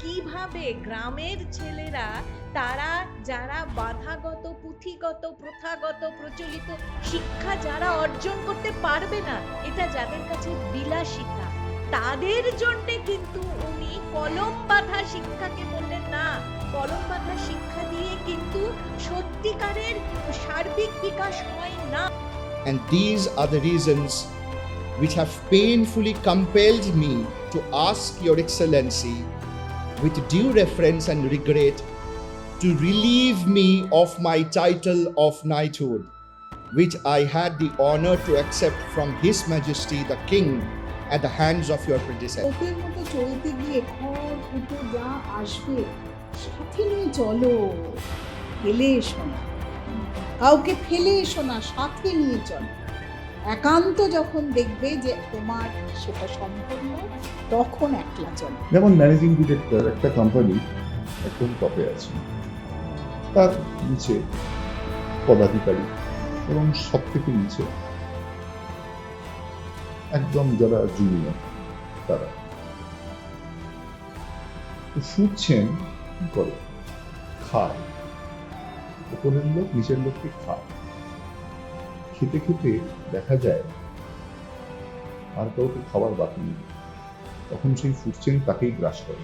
কিভাবে গ্রামের ছেলেরা তারা যারা বাধাগত, পুঁথিগত, প্রথাগত, প্রচলিত শিক্ষা যারা অর্জন করতে পারবে না, এটা যাদের কাছে বিলাসিতা, তাদের জন্য কিন্তু উনি কলম বাঁধা শিক্ষাকে বললেন না। কলম বাঁধা শিক্ষা দিয়ে কিন্তু সত্যিকারের সার্বিক বিকাশ হয় না। And these are the reasons which have painfully compelled me to ask Your Excellency, with due reverence and regret, to relieve me of my title of knighthood, which I had the honor to accept from His Majesty the King at the hands of your predecessor. ওদের মতো চলতে গিয়ে খড় কুটো যা আসবে সাথে নিয়ে চলো, ফেলে এসো না, কাউকে ফেলে এসো না, সাথে নিয়ে চলো। একান্ত যখন দেখবে যে তোমার সেটা সম্ভব নয়, তখন একলা চলো। যেমন ম্যানেজিং ডিরেক্টর একটা কোম্পানি একদম টপে আছে, তার নিচে পদাধিকারী এবং সব থেকে নিচে একদম যারা জুনিয়র তারা। শুনছেন কি করে? খায়, উপরের লোক নিচের লোককে খায়। খেতে খেতে দেখা যায় আর কাউকে খাবার বাকি নেই, তখন সেই ফুড চেইন তাকেই গ্রাস করে।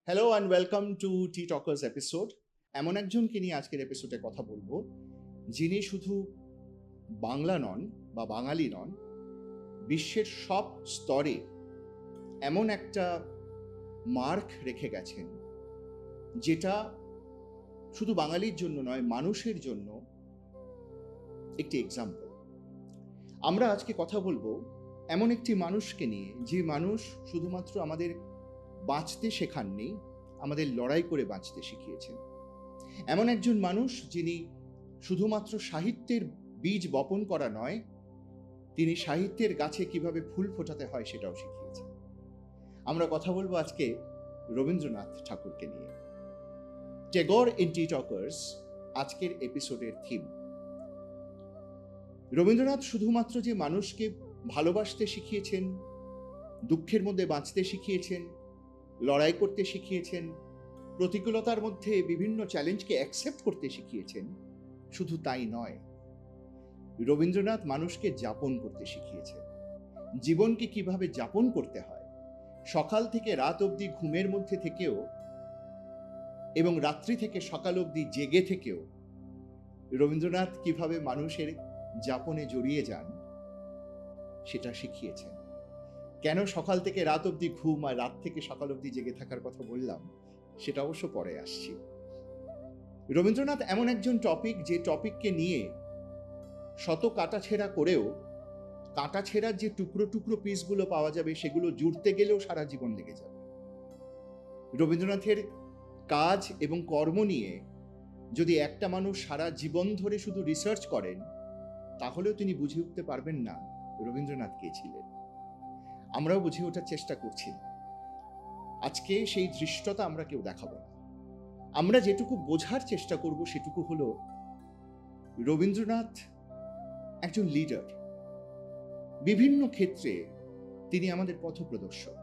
Hello and welcome to T talkers episode. এমন একজনকে নিয়ে আজকের এপিসোডে কথা বলবো, যিনি শুধু বাংলা নন বা বাঙালি নন, বিশ্বের সব স্তরে এমন একটা মার্ক রেখে গেছেন যেটা শুধু বাঙালির জন্য নয়, মানুষের জন্য একটি এক্সাম্পল। আমরা আজকে কথা বলবো এমন একটি মানুষকে নিয়ে, যে মানুষ শুধুমাত্র আমাদের বাঁচতে শেখাননি, আমাদের লড়াই করে বাঁচতে শিখিয়েছেন। এমন একজন মানুষ যিনি শুধুমাত্র সাহিত্যের বীজ বপন করা নয়, তিনি সাহিত্যের গাছে কিভাবে ফুল ফোটাতে হয় সেটাও শিখিয়েছেন। আমরা কথা বলবো আজকে রবীন্দ্রনাথ ঠাকুরকে নিয়ে। টেগর ইন টি টকার্স আজকের এপিসোডের থিম। রবীন্দ্রনাথ শুধুমাত্র যে মানুষকে ভালোবাসতে শিখিয়েছেন, দুঃখের মধ্যে বাঁচতে শিখিয়েছেন, লড়াই করতে শিখিয়েছেন, প্রতিকূলতার মধ্যে বিভিন্ন চ্যালেঞ্জকে অ্যাকসেপ্ট করতে শিখিয়েছেন, শুধু তাই নয়, রবীন্দ্রনাথ মানুষকে যাপন করতে শিখিয়েছেন। জীবনকে কিভাবে যাপন করতে হয়, সকাল থেকে রাত অবধি ঘুমের মধ্যে থেকেও এবং রাত্রি থেকে সকাল অবধি জেগে থেকেও রবীন্দ্রনাথ কিভাবে মানুষের যাপনে জড়িয়ে যান সেটা শিখিয়েছেন। কেন সকাল থেকে রাত অবধি ঘুম আর রাত থেকে সকাল অবধি জেগে থাকার কথা বললাম, সেটা অবশ্য পরে আসছি। রবীন্দ্রনাথ এমন একজন টপিক, যে টপিককে নিয়ে শত কাটাছেঁড়া করেও কাটাছেঁড়ার যে টুকরো টুকরো পিসগুলো পাওয়া যাবে, সেগুলো জুড়তে গেলেও সারা জীবন লেগে যাবে। রবীন্দ্রনাথের কাজ এবং কর্ম নিয়ে যদি একটা মানুষ সারা জীবন ধরে শুধু রিসার্চ করেন, তাহলেও তিনি বুঝে উঠতে পারবেন না রবীন্দ্রনাথ কে ছিলেন। আমরাও বুঝে ওঠার চেষ্টা করছি। আজকে সেই দৃশ্যটা আমরা কেউ দেখাবো না। আমরা যেটুকু বোঝার চেষ্টা করব সেটুকু হলো, রবীন্দ্রনাথ একজন লিডার। বিভিন্ন ক্ষেত্রে তিনি আমাদের পথপ্রদর্শক।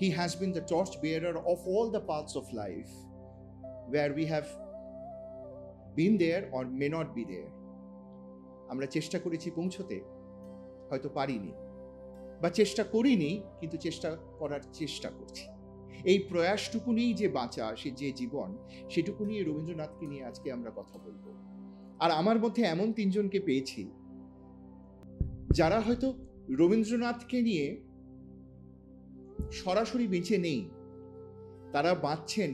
He has been the torch bearer of all the paths of life where we have been there or may not be there. আমরা চেষ্টা করেছি পৌঁছতে, হয়তো পারিনি, বা চেষ্টা করিনি, কিন্তু চেষ্টা করার চেষ্টা করছি। এই প্রয়াসটুকু নিয়েই যে বাঁচা, সে যে জীবন, সেটুকু নিয়ে রবীন্দ্রনাথকে নিয়ে আজকে আমরা কথা বলবো। আর আমার মধ্যে এমন তিনজনকে পেয়েছি যারা হয়তো রবীন্দ্রনাথকে নিয়ে সরাসরি বেঁচে নেই, তারা বাঁচছেন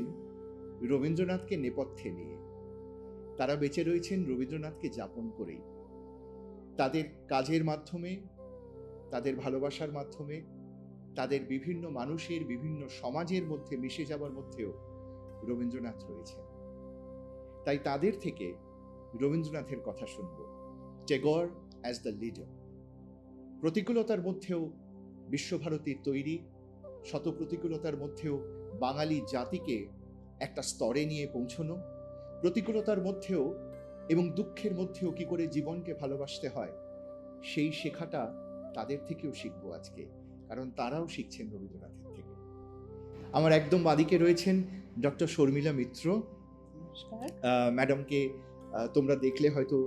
রবীন্দ্রনাথকে নেপথ্যে নিয়ে। তারা বেঁচে রয়েছেন রবীন্দ্রনাথকে যাপন করেই। তাদের কাজের মাধ্যমে, তাদের ভালোবাসার মাধ্যমে, তাদের বিভিন্ন মানুষের বিভিন্ন সমাজের মধ্যে মিশে যাওয়ার মধ্যেও রবীন্দ্রনাথ রয়েছেন। তাই তাদের থেকে রবীন্দ্রনাথের কথা শুনব। Tagore as the leader. প্রতিকূলতার মধ্যেও বিশ্বভারতীর তৈরি, শত প্রতিকূলতার মধ্যেও বাঙালি জাতিকে একটা স্তরে নিয়ে পৌঁছনো, প্রতিকূলতার মধ্যেও এবং দুঃখের মধ্যেও কি করে জীবনকে ভালোবাসতে হয়, সেই শেখাটা তাদের থেকেও শিখবো আজকে, কারণ তারাও শিখছেন রবীন্দ্রনাথের থেকে। আমার একদম বাদিকে রয়েছেন ডক্টর শর্মিলা মিত্র। নমস্কার। ম্যাডামকে তোমরা দেখলে হয়তো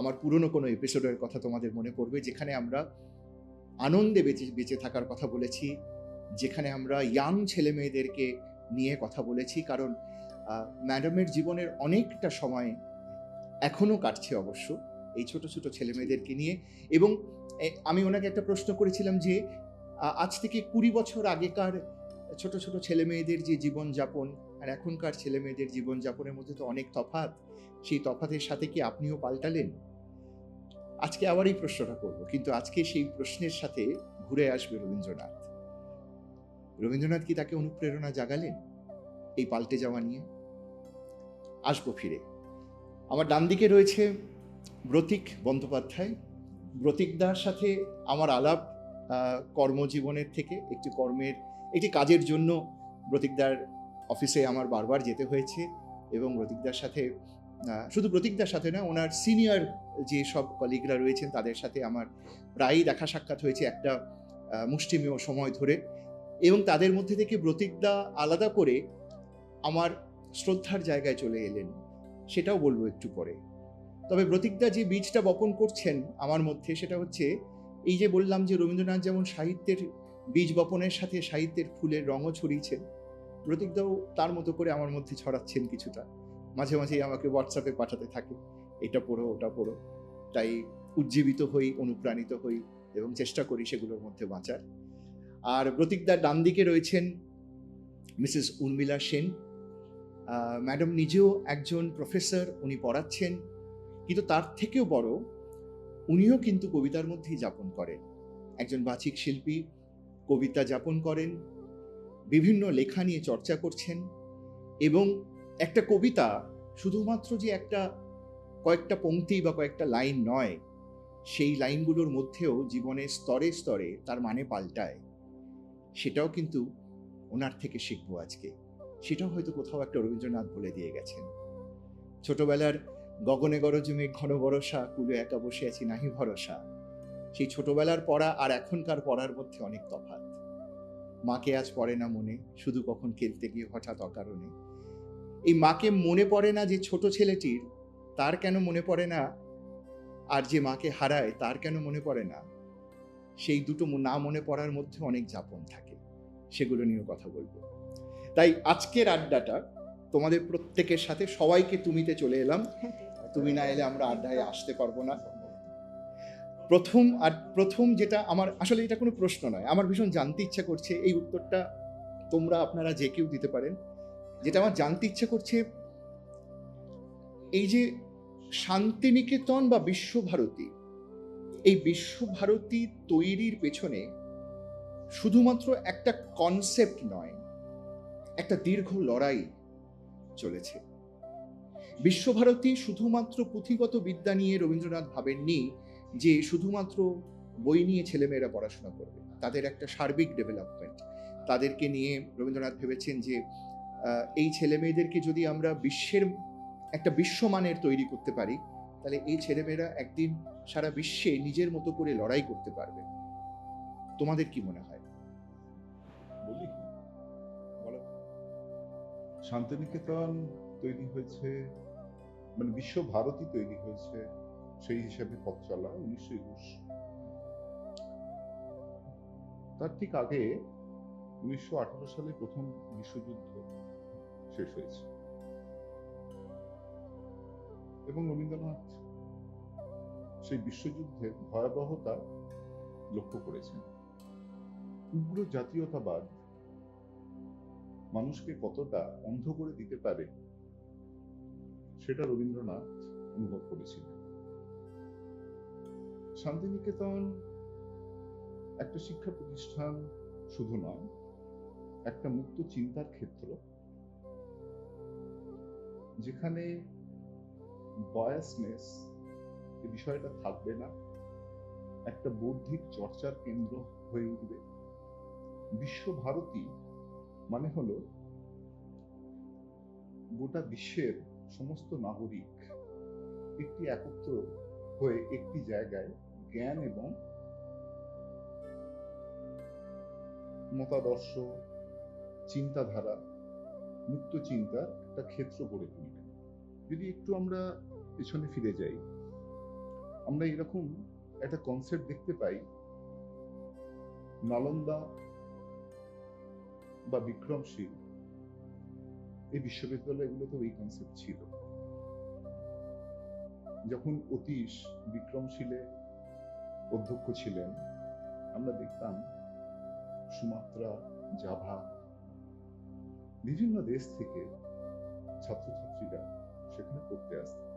আমার পুরনো কোনো এপিসোডের কথা তোমাদের মনে পড়বে, যেখানে আমরা আনন্দে বেঁচে বেঁচে থাকার কথা বলেছি, যেখানে আমরা ইয়াং ছেলে মেয়েদেরকে নিয়ে কথা বলেছি। কারণ ম্যাডামের জীবনের অনেকটা সময় এখনো কাটছে অবশ্য এই ছোট ছোট ছেলে মেয়েদেরকে নিয়ে। এবং আমি ওনাকে একটা প্রশ্ন করেছিলাম যে আজ থেকে 20 বছর আগেকার ছোট ছোট ছেলে মেয়েদের যে জীবনযাপন আর এখনকার ছেলে মেয়েদের জীবনযাপনের মধ্যে তো অনেক তফাৎ। সেই তফাতের সাথে কি আপনিও পাল্টালেন? আজকে আবার এই প্রশ্নটা করবো, কিন্তু আজকে সেই প্রশ্নের সাথে ঘুরে আসবে রবীন্দ্রনাথ। রবীন্দ্রনাথ কি তাকে অনুপ্রেরণা জাগালেন এই পাল্টে যাওয়া নিয়ে? আসবো ফিরে। আমার ডান দিকে রয়েছে ব্রতিক বন্দ্যোপাধ্যায়। ব্রতিকদার সাথে আমার আলাপ কর্মজীবনের থেকে, একটি কাজের জন্য ব্রতিকদার অফিসে আমার বারবার যেতে হয়েছে। এবং ব্রতিকদার সাথে, শুধু ব্রতিকদার সাথে না, ওনার সিনিয়র যে সব কলিগরা রয়েছেন তাদের সাথে আমার প্রায়ই দেখা সাক্ষাৎ হয়েছে একটা মুষ্টিমেয় সময় ধরে। এবং তাদের মধ্যে থেকে ব্রতিকদা আলাদা করে আমার শ্রদ্ধার জায়গায় চলে এলেন, সেটাও বলবো একটু পরে। তবে ব্রতিকদা যে বীজটা বপন করছেন আমার মধ্যে, সেটা হচ্ছে এই যে বললাম যে রবীন্দ্রনাথ যেমন সাহিত্যের বীজ বপনের সাথে সাহিত্যের ফুলের রঙও ছড়িয়েছেন, ব্রতিকদাও তার মতো করে আমার মধ্যে ছড়াচ্ছেন কিছুটা। মাঝে মাঝেই আমাকে হোয়াটসঅ্যাপে পাঠাতে থাকে, এটা পড়ো ওটা পড়ো। তাই উজ্জীবিত হই, অনুপ্রাণিত হই এবং চেষ্টা করি সেগুলোর মধ্যে বাঁচার। আর ব্রতিকদার ডান দিকে রয়েছেন মিসেস উর্মিলা সেন। ম্যাডাম নিজেও একজন প্রফেসর, উনি পড়াচ্ছেন, কিন্তু তার থেকেও বড় উনিও কিন্তু কবিতার মধ্যেই যাপন করেন। একজন বাচিক শিল্পী, কবিতা যাপন করেন, বিভিন্ন লেখা নিয়ে চর্চা করছেন। এবং একটা কবিতা শুধুমাত্র যে কয়েকটা পংক্তি বা কয়েকটা লাইন নয়, সেই লাইনগুলোর মধ্যেও জীবনের স্তরে স্তরে তার মানে পাল্টায়। সেটাও কিন্তু ওনার থেকে শিখবো আজকে। সেটাও হয়তো কোথাও একটা রবীন্দ্রনাথ বলে দিয়ে গেছেন। ছোটবেলার গগনে গরজে ঘন বরষা, কুলে একা বসে আছি নাহি ভরসা, সেই ছোটবেলার পড়া আর এখনকার পড়ার মধ্যে অনেক তফাৎ। মাকে আজ পড়ে না মনে, শুধু কখন খেলতে গিয়ে হঠাৎ অকারণে। এই মাকে মনে পড়ে না যে ছোট ছেলেটির, তার কেন মনে পড়ে না? আর যে মাকে হারায় তার কেন মনে পড়ে না? সেই দুটো না মনে পড়ার মধ্যে অনেক যাপন থাকে, সেগুলো নিয়েও কথা বলবো। তাই আজকের আড্ডাটা তোমাদের প্রত্যেকের সাথে, সবাইকে তুমিতে চলে এলাম, তুমি না এলে আমরা আড্ডায় আসতে পারবো না। প্রথম যেটা আমার, আসলে এটা কোনো প্রশ্ন নয়, আমার ভীষণ জানতে ইচ্ছা করছে, এই উত্তরটা তোমরা আপনারা যে কেউ দিতে পারেন। যেটা আমার জানতে ইচ্ছা করছে, এই যে শান্তিনিকেতন বা বিশ্বভারতী, এই বিশ্বভারতী তৈরির পেছনে শুধুমাত্র একটা কনসেপ্ট নয়, একটা দীর্ঘ লড়াই চলেছে। বিশ্বভারতী শুধুমাত্র পুঁথিগত বিদ্যা নিয়ে রবীন্দ্রনাথ ভাবেননি যে শুধুমাত্র বই নিয়ে ছেলেমেয়েরা পড়াশোনা করবে, তাদের একটা সার্বিক ডেভেলপমেন্ট। তাদেরকে নিয়ে রবীন্দ্রনাথ ভেবেছেন যে এই ছেলেমেয়েদেরকে যদি আমরা একটা বিশ্বমানের তৈরি করতে পারি, তাহলে এই ছেলেমেয়েরা একদিন সারা বিশ্বে নিজের মতো করে লড়াই করতে পারবে। তোমাদের কি মনে হয়? বলি, বলো। শান্তিনিকেতন তৈরি হয়েছে, মানে বিশ্বভারতী তৈরি হয়েছে সেই হিসাবে পথ চলা 1921। তার ঠিক আগে 1918 সালে প্রথম বিশ্বযুদ্ধ শেষ হয়েছে এবং রবীন্দ্রনাথ সেই বিশ্বযুদ্ধের ভয়াবহতা লক্ষ্য করেছেন। উগ্র জাতীয়তাবাদ মানুষকে কতটা অন্ধ করে দিতে পারে সেটা রবীন্দ্রনাথ অনুভব করেছিলেন। শান্তিনিকেতন একটা শিক্ষা প্রতিষ্ঠান শুধু নয়, একটা মুক্ত চিন্তার ক্ষেত্র, যেখানে বায়াসনেস এই বিষয়টা থাকবে না, একটা বৌদ্ধিক চর্চার কেন্দ্র হয়ে উঠবে। বিশ্বভারতী মানে হলো গোটা বিশ্বের সমস্ত নাগরিক একটি একত্র হয়ে একটি জায়গায় জ্ঞান এবং মতাদর্শ, চিন্তাধারা, মুক্ত চিন্তার একটা ক্ষেত্র গড়ে তুলবে। যদি একটু আমরা পেছনে ফিরে যাই, আমরা এরকম একটা কনসেপ্ট দেখতে পাই, নালন্দা বা বিক্রমশীল এই বিশ্ববিদ্যালয়গুলোতেও এই কনসেপ্ট ছিল। যখন অতীশ বিক্রমশীলে অধ্যক্ষ ছিলেন, আমরা দেখতাম সুমাত্রা, জাভা, বিভিন্ন দেশ থেকে ছাত্রছাত্রীরা সেখানে পড়তে আসতেন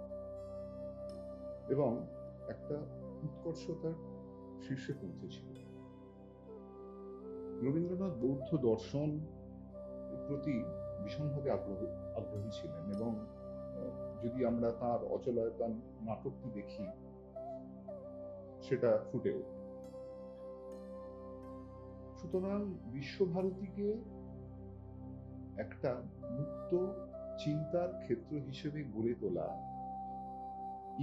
এবং একটা উৎকর্ষতার শীর্ষে পৌঁছেছিল। রবীন্দ্রনাথ বৌদ্ধ দর্শন প্রতি ভীষণভাবে আগ্রহী ছিলেন এবং যদি আমরা তার অচলায়তন নাটকটি দেখি, সেটা ফুটে ওঠে। সুতরাং বিশ্বভারতীকে একটা মুক্ত চিন্তার ক্ষেত্র হিসেবে গড়ে তোলা,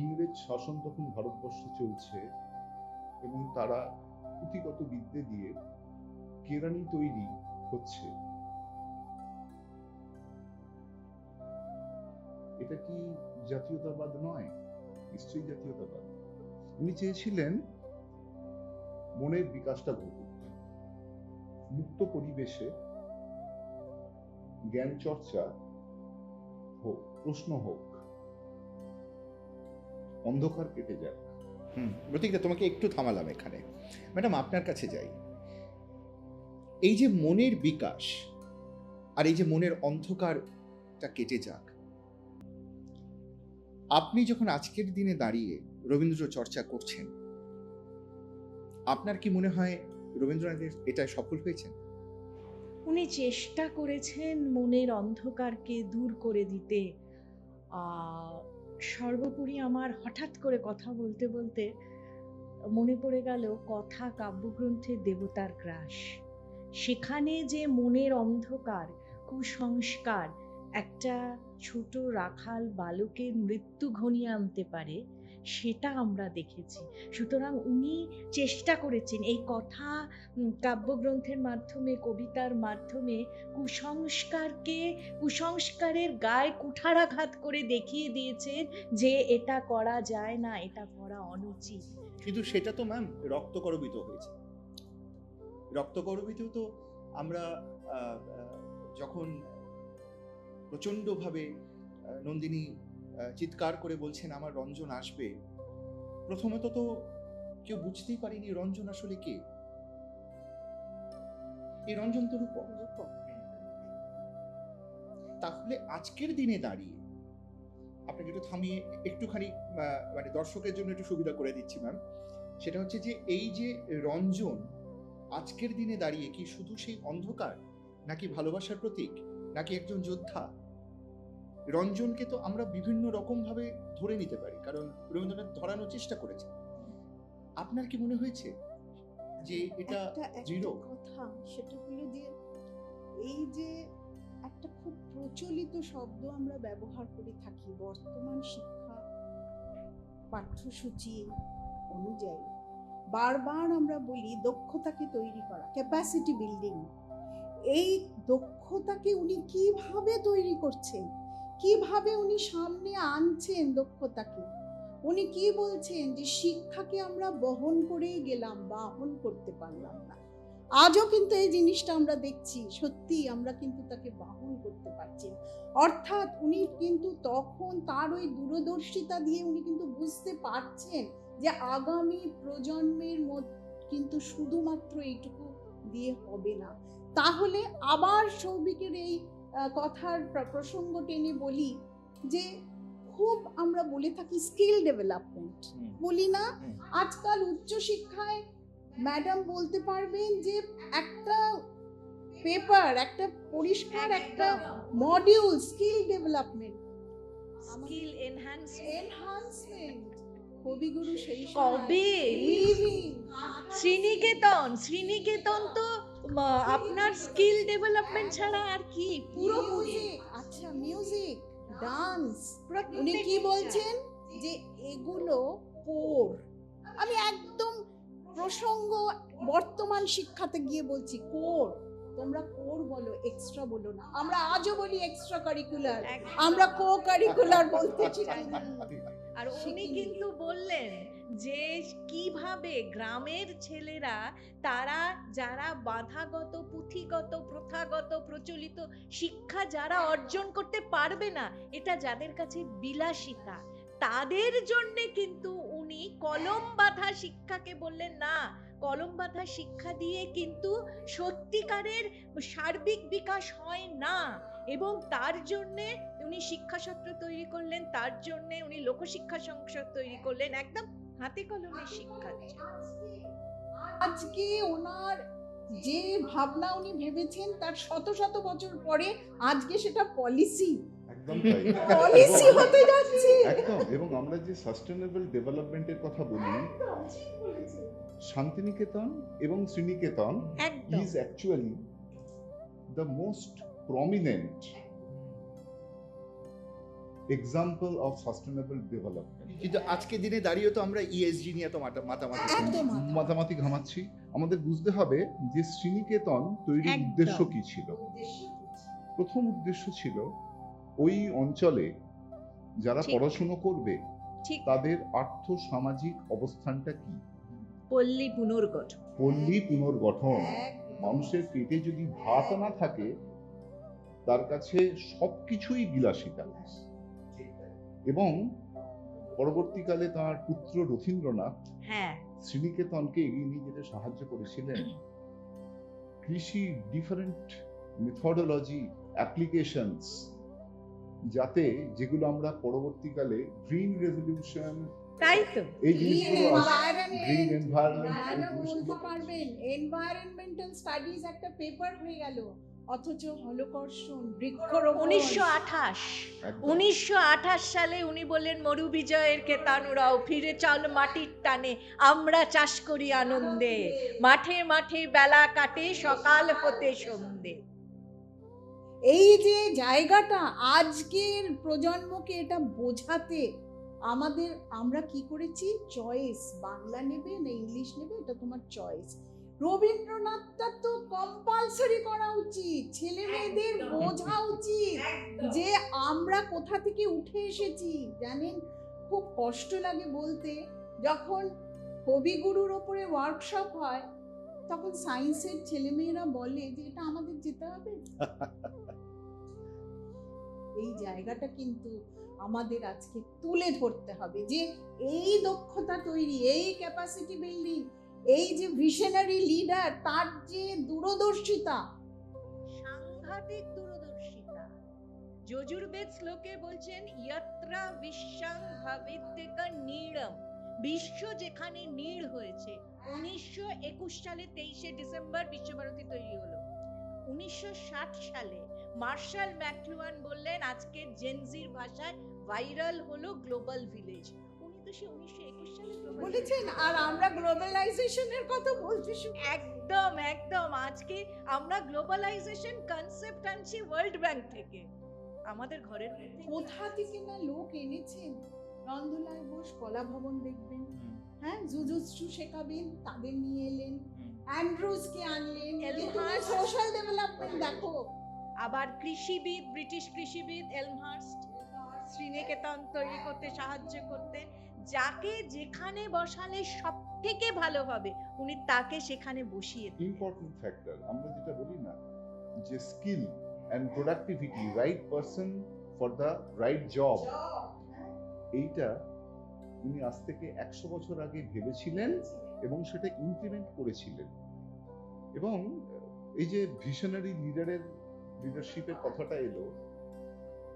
ইংরেজ শাসন তখন ভারতবর্ষে চলছে এবং তারা পুঁথিগত বিদ্যে দিয়ে কেরানি তৈরি হচ্ছে, এটা কি জাতীয়তাবাদ নয়? নিশ্চয়ই জাতীয়তাবাদ। উনি চেয়েছিলেন মনের বিকাশটা ঘটুক, মুক্ত পরিবেশে জ্ঞান চর্চা হোক, প্রশ্ন হোক, অন্ধকার কেটে যাক। প্রতীকদা, তোমাকে একটু থামালাম এখানে। ম্যাডাম, আপনার কাছে যাই। এই যে মনের বিকাশ আর এই যে মনের অন্ধকারটা কেটে যাক, আপনি যখন আজকের দিনে দাঁড়িয়ে রবীন্দ্র চর্চা করছেন, আপনার কি মনে হয় রবীন্দ্রনাথের এটা সফল হয়েছেন? উনি চেষ্টা করেছেন মনের অন্ধকারকে দূর করে দিতে। সর্বোপরি আমার হঠাৎ করে কথা বলতে বলতে মনে পড়ে গেল কথা কাব্যগ্রন্থের দেবতার গ্রাস। সেখানে যে মনের অন্ধকার, কুসংস্কার একটা ছোট রাখাল বালকের মৃত্যু ঘনিয়ে আনতে পারে, সেটা আমরা দেখেছি। সুতরাং উনি চেষ্টা করেছেন এই কথা কাব্যগ্রন্থের মাধ্যমে, কবিতার মাধ্যমে কুসংস্কারের গায়ে কুঠারাঘাত করে দেখিয়ে দিয়েছেন যে এটা করা যায় না, এটা করা অনুচিত। কিন্তু সেটা তো ম্যাম রক্তকরবিত হয়েছে। রক্তকরবিত তো আমরা যখন প্রচণ্ডভাবে নন্দিনী চিৎকার করে বলছেন আমার রঞ্জন আসবে, প্রথমত তো কেউ বুঝতেই পারিনি রঞ্জন আসলে কে। এই রঞ্জন তো রূপক। তাহলে আজকের দিনে দাঁড়িয়ে, আপনাকে একটু থামিয়ে একটুখানি মানে দর্শকের জন্য একটু সুবিধা করে দিচ্ছি ম্যাম, সেটা হচ্ছে যে এই যে রঞ্জন আজকের দিনে দাঁড়িয়ে কি শুধু সেই অন্ধকার, নাকি ভালোবাসার প্রতীক, নাকি একজন যোদ্ধা? রঞ্জনকে তো আমরা বিভিন্ন রকম ভাবে ধরে নিতে পারি, কারণ রবীন্দ্রনাথ ধরানোর চেষ্টা করেছেন। আপনার কি মনে হয়েছে যে এটা দৃঢ় কথা? সেটা হলো যে এই যে একটা খুব প্রচলিত শব্দ আমরা ব্যবহার করে থাকি বর্তমান শিক্ষা পাঠ্যসূচি অনুযায়ী, বারবার আমরা বলি দক্ষতাকে তৈরি করা, ক্যাপাসিটি বিল্ডিং। এই দক্ষতাকে উনি কিভাবে তৈরি করছেন, কিভাবে উনি সামনে আনছেন দক্ষতাকে? উনি কি বলছেন যে শিক্ষাকে আমরা বহন করেই গেলাম, বাহন করতে পারলাম না। আজও কিন্তু এই জিনিসটা আমরা দেখছি, সত্যি আমরা কিন্তু তাকে বাহন করতে পারছি না। অর্থাৎ উনি কিন্তু তখন তার ওই দূরদর্শিতা দিয়ে উনি কিন্তু বুঝতে পারছেন যে আগামী প্রজন্মের মধ্যে কিন্তু শুধুমাত্র এইটুকু দিয়ে হবে না। তাহলে আবার সৌভিকের এই কথার প্রসঙ্গ টেনে বলি যে খুব আমরা বলে থাকি স্কিল ডেভেলপমেন্ট, বলি না? আজকাল উচ্চশিক্ষায় ম্যাডাম বলতে পারবেন যে একটা পেপার, একটা পরিষ্কার একটা একদম। Module skill development, skill enhancement. Enhancement, কবিগুরু সেই কবে? লিভিং শ্রীনিকেতন তো আপনার স্কিল ডেভেলপমেন্ট ছাড়া আর কি, পুরোপুরি মিউজিক, আচ্ছা মিউজিক, ডান্স। উনি কি প্রত্যেকটা। বলছেন যে এগুলো কোর। আমি একদম প্রসঙ্গ বর্তমান শিক্ষাতে গিয়ে বলছি কোর। তোমরা কোর বলো, এক্সট্রা বলো না। আমরা আজও বলি এক্সট্রা কারিকুলার, একদম। আমরা কো কারিকুলার বলতে চাই না। আর উনি কিন্তু বললেন যে কিভাবে গ্রামের ছেলেরা, তারা যারা বাধাগত, পুঁথিগত, প্রথাগত, প্রচলিত শিক্ষা যারা অর্জন করতে পারবে না, এটা যাদের কাছে বিলাসিতা, তাদের জন্য কিন্তু উনি কলম বাঁধা শিক্ষাকে বললেন না। কলম বাঁধা শিক্ষা দিয়ে কিন্তু সত্যিকারের সার্বিক বিকাশ হয় না, এবং তার জন্যে উনি শিক্ষাসত্র তৈরি করলেন, তার জন্যে উনি লোকশিক্ষা সংসদ তৈরি করলেন, একদম হাতে কলমে শিক্ষা দিয়ে। আজকে ওনার যে ভাবনা উনি ভেবেছেন তার শত শত বছর পরে আজকে সেটা পলিসি একদম তাই। পলিসি হতে যাচ্ছে। একদম। এবং আমরা যে সাস্টেনেবল ডেভেলপমেন্টের কথা বলি, শান্তিনিকেতন এবং শ্রীনিকেতন একদম। is actually the most prominent example of sustainable development. কিন্তু আজকে দিনে দাঁড়িয়ে তো আমরা ইএসজি নিয়ে তো মাতামাতি করছি। একদম মাতামাতি ঘামাচ্ছি। আমাদের বুঝতে হবে যে শ্রীনিকেতন তৈরির একদম। উদ্দেশ্য কি ছিল। প্রথম উদ্দেশ্য ছিল ওই অঞ্চলে যারা ঠিক। পড়াশুনো করবে ঠিক। তাদের আর্থ সামাজিক অবস্থানটা কি। পল্লী পুনর্গঠন। পল্লী পুনর্গঠন। মানুষের পেটে যদি ভাত না থাকে তার কাছে সবকিছুই বিলাসিতা। এবং পরবর্তীকালে তার পুত্র রথীন্দ্রনাথ হ্যাঁ, শ্রীনিকেতনকে এগিয়ে নিয়ে যেতে সাহায্য করেছিলেন। কৃষি ডিফারেন্ট মেথডোলজি অ্যাপ্লিকেশনস, যাতে যেগুলো আমরা পরবর্তীকালে গ্রিন রেভলিউশন, তাই তো। এই জিনিসগুলো গ্রিন ম্যাডাম এনভায়রনমেন্ট, বলতে পারবেন এনভায়রনমেন্টাল স্টাডিজ একটা পেপার হয়ে গেল, অথচ হলকর্ষণ, বৃক্ষরোপণ 1928 সালে উনি বললেন মরু বিজয়ের কেতানুরাও ফিরে চল মাটির টানে, আমরা চাষ করি আনন্দে, মাঠে মাঠে বেলা কাটে সকাল হতে সন্ধে। এই যে জায়গাটা আজকের প্রজন্মকে এটা বোঝাতে আমাদের, আমরা কি করেছি, চয়েস, বাংলা নেবে না ইংলিশ নেবে এটা তোমার চয়েস। রবীন্দ্রনাথটা তো কম্পালসারি করা উচিত, ছেলে মেয়েদের বোঝা উচিত যে আমরা কোথা থেকে উঠে এসেছি। জানেন, খুব কষ্ট লাগে বলতে, যখন কবিগুরুর ওপরে ওয়ার্কশপ হয় তখন সায়েন্সের ছেলেমেয়েরা বলে যে এটা আমাদের যেতে হবে। এই জায়গাটা কিন্তু আমাদের আজকে তুলে ধরতে হবে যে এই দক্ষতা তৈরি, এই ক্যাপাসিটি বিল্ডিং, এই যে ভিশনারি লিডার, তার যে দূরদর্শিতা, সাংঘাতিক দূরদর্শিতা। যজুর্বেদ শ্লোকে বলছেন ইয়ত্রা বিশ্বং ভবিত্যকা নীড়ম, বিশ্ব যেখানে নীড় হয়েছে। 1921 সালে 23শে ডিসেম্বর বিশ্বভারতী তৈরি হলো। 1960 সালে মার্শাল ম্যাকলুহান বললেন আজকের জেনজির ভাষায় ভাইরাল হলো গ্লোবাল ভিলেজ। উনি তো সে 1921 সালে বলেছেন, আর আমরা গ্লোবালাইজেশনের কথা বলছি। একদম একদম। আজকে আমরা গ্লোবালাইজেশন কনসেপ্ট আনছি ওয়ার্ল্ড ব্যাংক থেকে, আমাদের ঘরের মধ্যে। কোথা থেকে না লোক এনেছেন, নন্দলাল বোস কলা ভবন দেখবেন, হ্যাঁ, জুজুৎসু শেখাবেন, তাদের নিয়ে এলেন, অ্যান্ড্রুজকে আনলেন, এলমহার্স্ট। সোশ্যাল ডেভেলপমেন্ট দেখো। আবার কৃষিবিদ, ব্রিটিশ কৃষিবিদ এলমহার্স্ট শ্রীনিকেতন তৈরি করতে সাহায্য করতেন। যাকে যেখানে বসালে সব থেকে ভালো হবে উনি তাকে সেখানে বসিয়ে দিতেন। ইম্পর্টেন্ট ফ্যাক্টর আমরা যেটা বলি না, যে skill and productivity, right person for the right job, এইটা উনি আজ থেকে 100 বছর আগে ভেবেছিলেন এবং সেটা ইমপ্লিমেন্ট করেছিলেন। এবং এই যে ভিশনারি লিডারশিপের কথাটা এলো,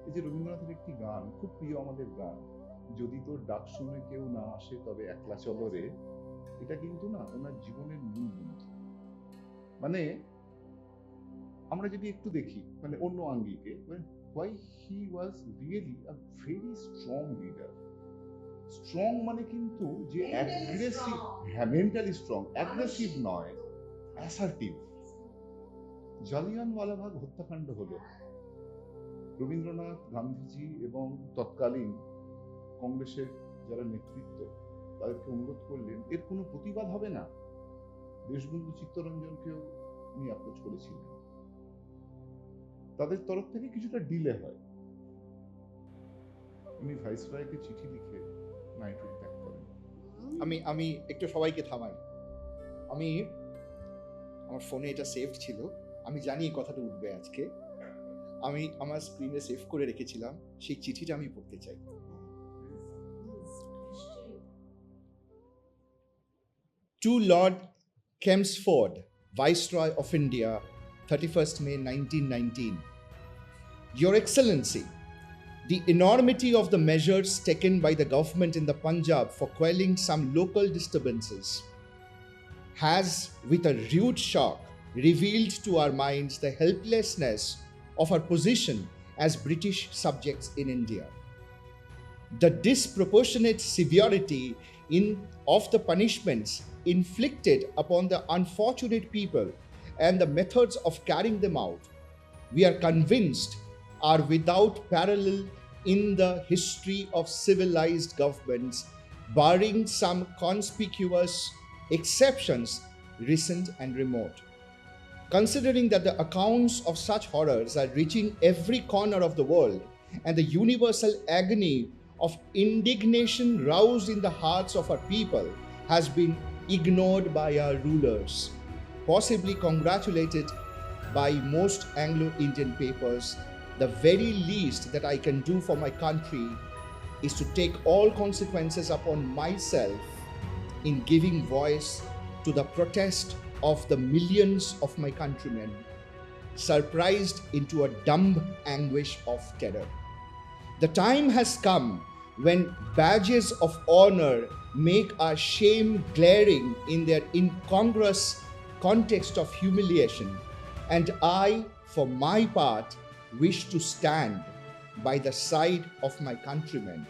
এই যে রবীন্দ্রনাথের একটি গান খুব প্রিয় আমাদের গান, যদি তোর ডাক শুনে কেউ না আসে তবে একলা চলো রে, এটা কিন্তু না ওনার জীবনের মূল মন্ত্র। মানে আমরা যদি একটু দেখি মানে অন্য আঙ্গিকে, why he was really a very strong leader. Strong মানে কিন্তু যে অ্যাগ্রেসিভ, হ্যাঁ মেন্টালি স্ট্রং, অ্যাগ্রেসিভ নয়, অ্যাসার্টিভ। জালিয়ানওয়ালাবাগ হত্যাকাণ্ড হলো, রবীন্দ্রনাথ, গান্ধীজি এবং তৎকালীন কংগ্রেসের যারা নেতৃত্ব তাদেরকে অনুরোধ করলেন এর কোনো প্রতিবাদ হবে না। দেশবন্ধু চিত্তরঞ্জনকেও উনি অ্যাপ্রোচ করেছিলেন। তাদের তরফ থেকে কিছুটা ডিলে হয়, উনি ভাইসরয়কে চিঠি লিখে নাইটহুড ত্যাগ করেন। আমি একটু সবাইকে থামাই। আমার ফোনে এটা সেভ ছিল, আমি জানি এই কথাটা উঠবে আজকে। আমি আমার স্ক্রিনে সেভ করে রেখেছিলাম, সেই চিঠিটা আমি পড়তে চাই। To Lord Chelmsford, Viceroy of India, 31st May 1919. Your Excellency, the enormity of the measures taken by the government in the Punjab for quelling some local disturbances has, with a rude shock, revealed to our minds the helplessness of our position as British subjects in India. The disproportionate severity of the punishments inflicted upon the unfortunate people and the methods of carrying them out, we are convinced, are without parallel in the history of civilized governments, barring some conspicuous exceptions, recent and remote. Considering that the accounts of such horrors are reaching every corner of the world, and the universal agony of indignation roused in the hearts of our people has been ignored by our rulers, possibly congratulated by most Anglo-Indian papers, the very least that I can do for my country is to take all consequences upon myself in giving voice to the protest of the millions of my countrymen, surprised into a dumb anguish of terror. The time has come when badges of honor make our shame glaring in their incongruous context of humiliation, and I, for my part, wish to stand by the side of my countrymen,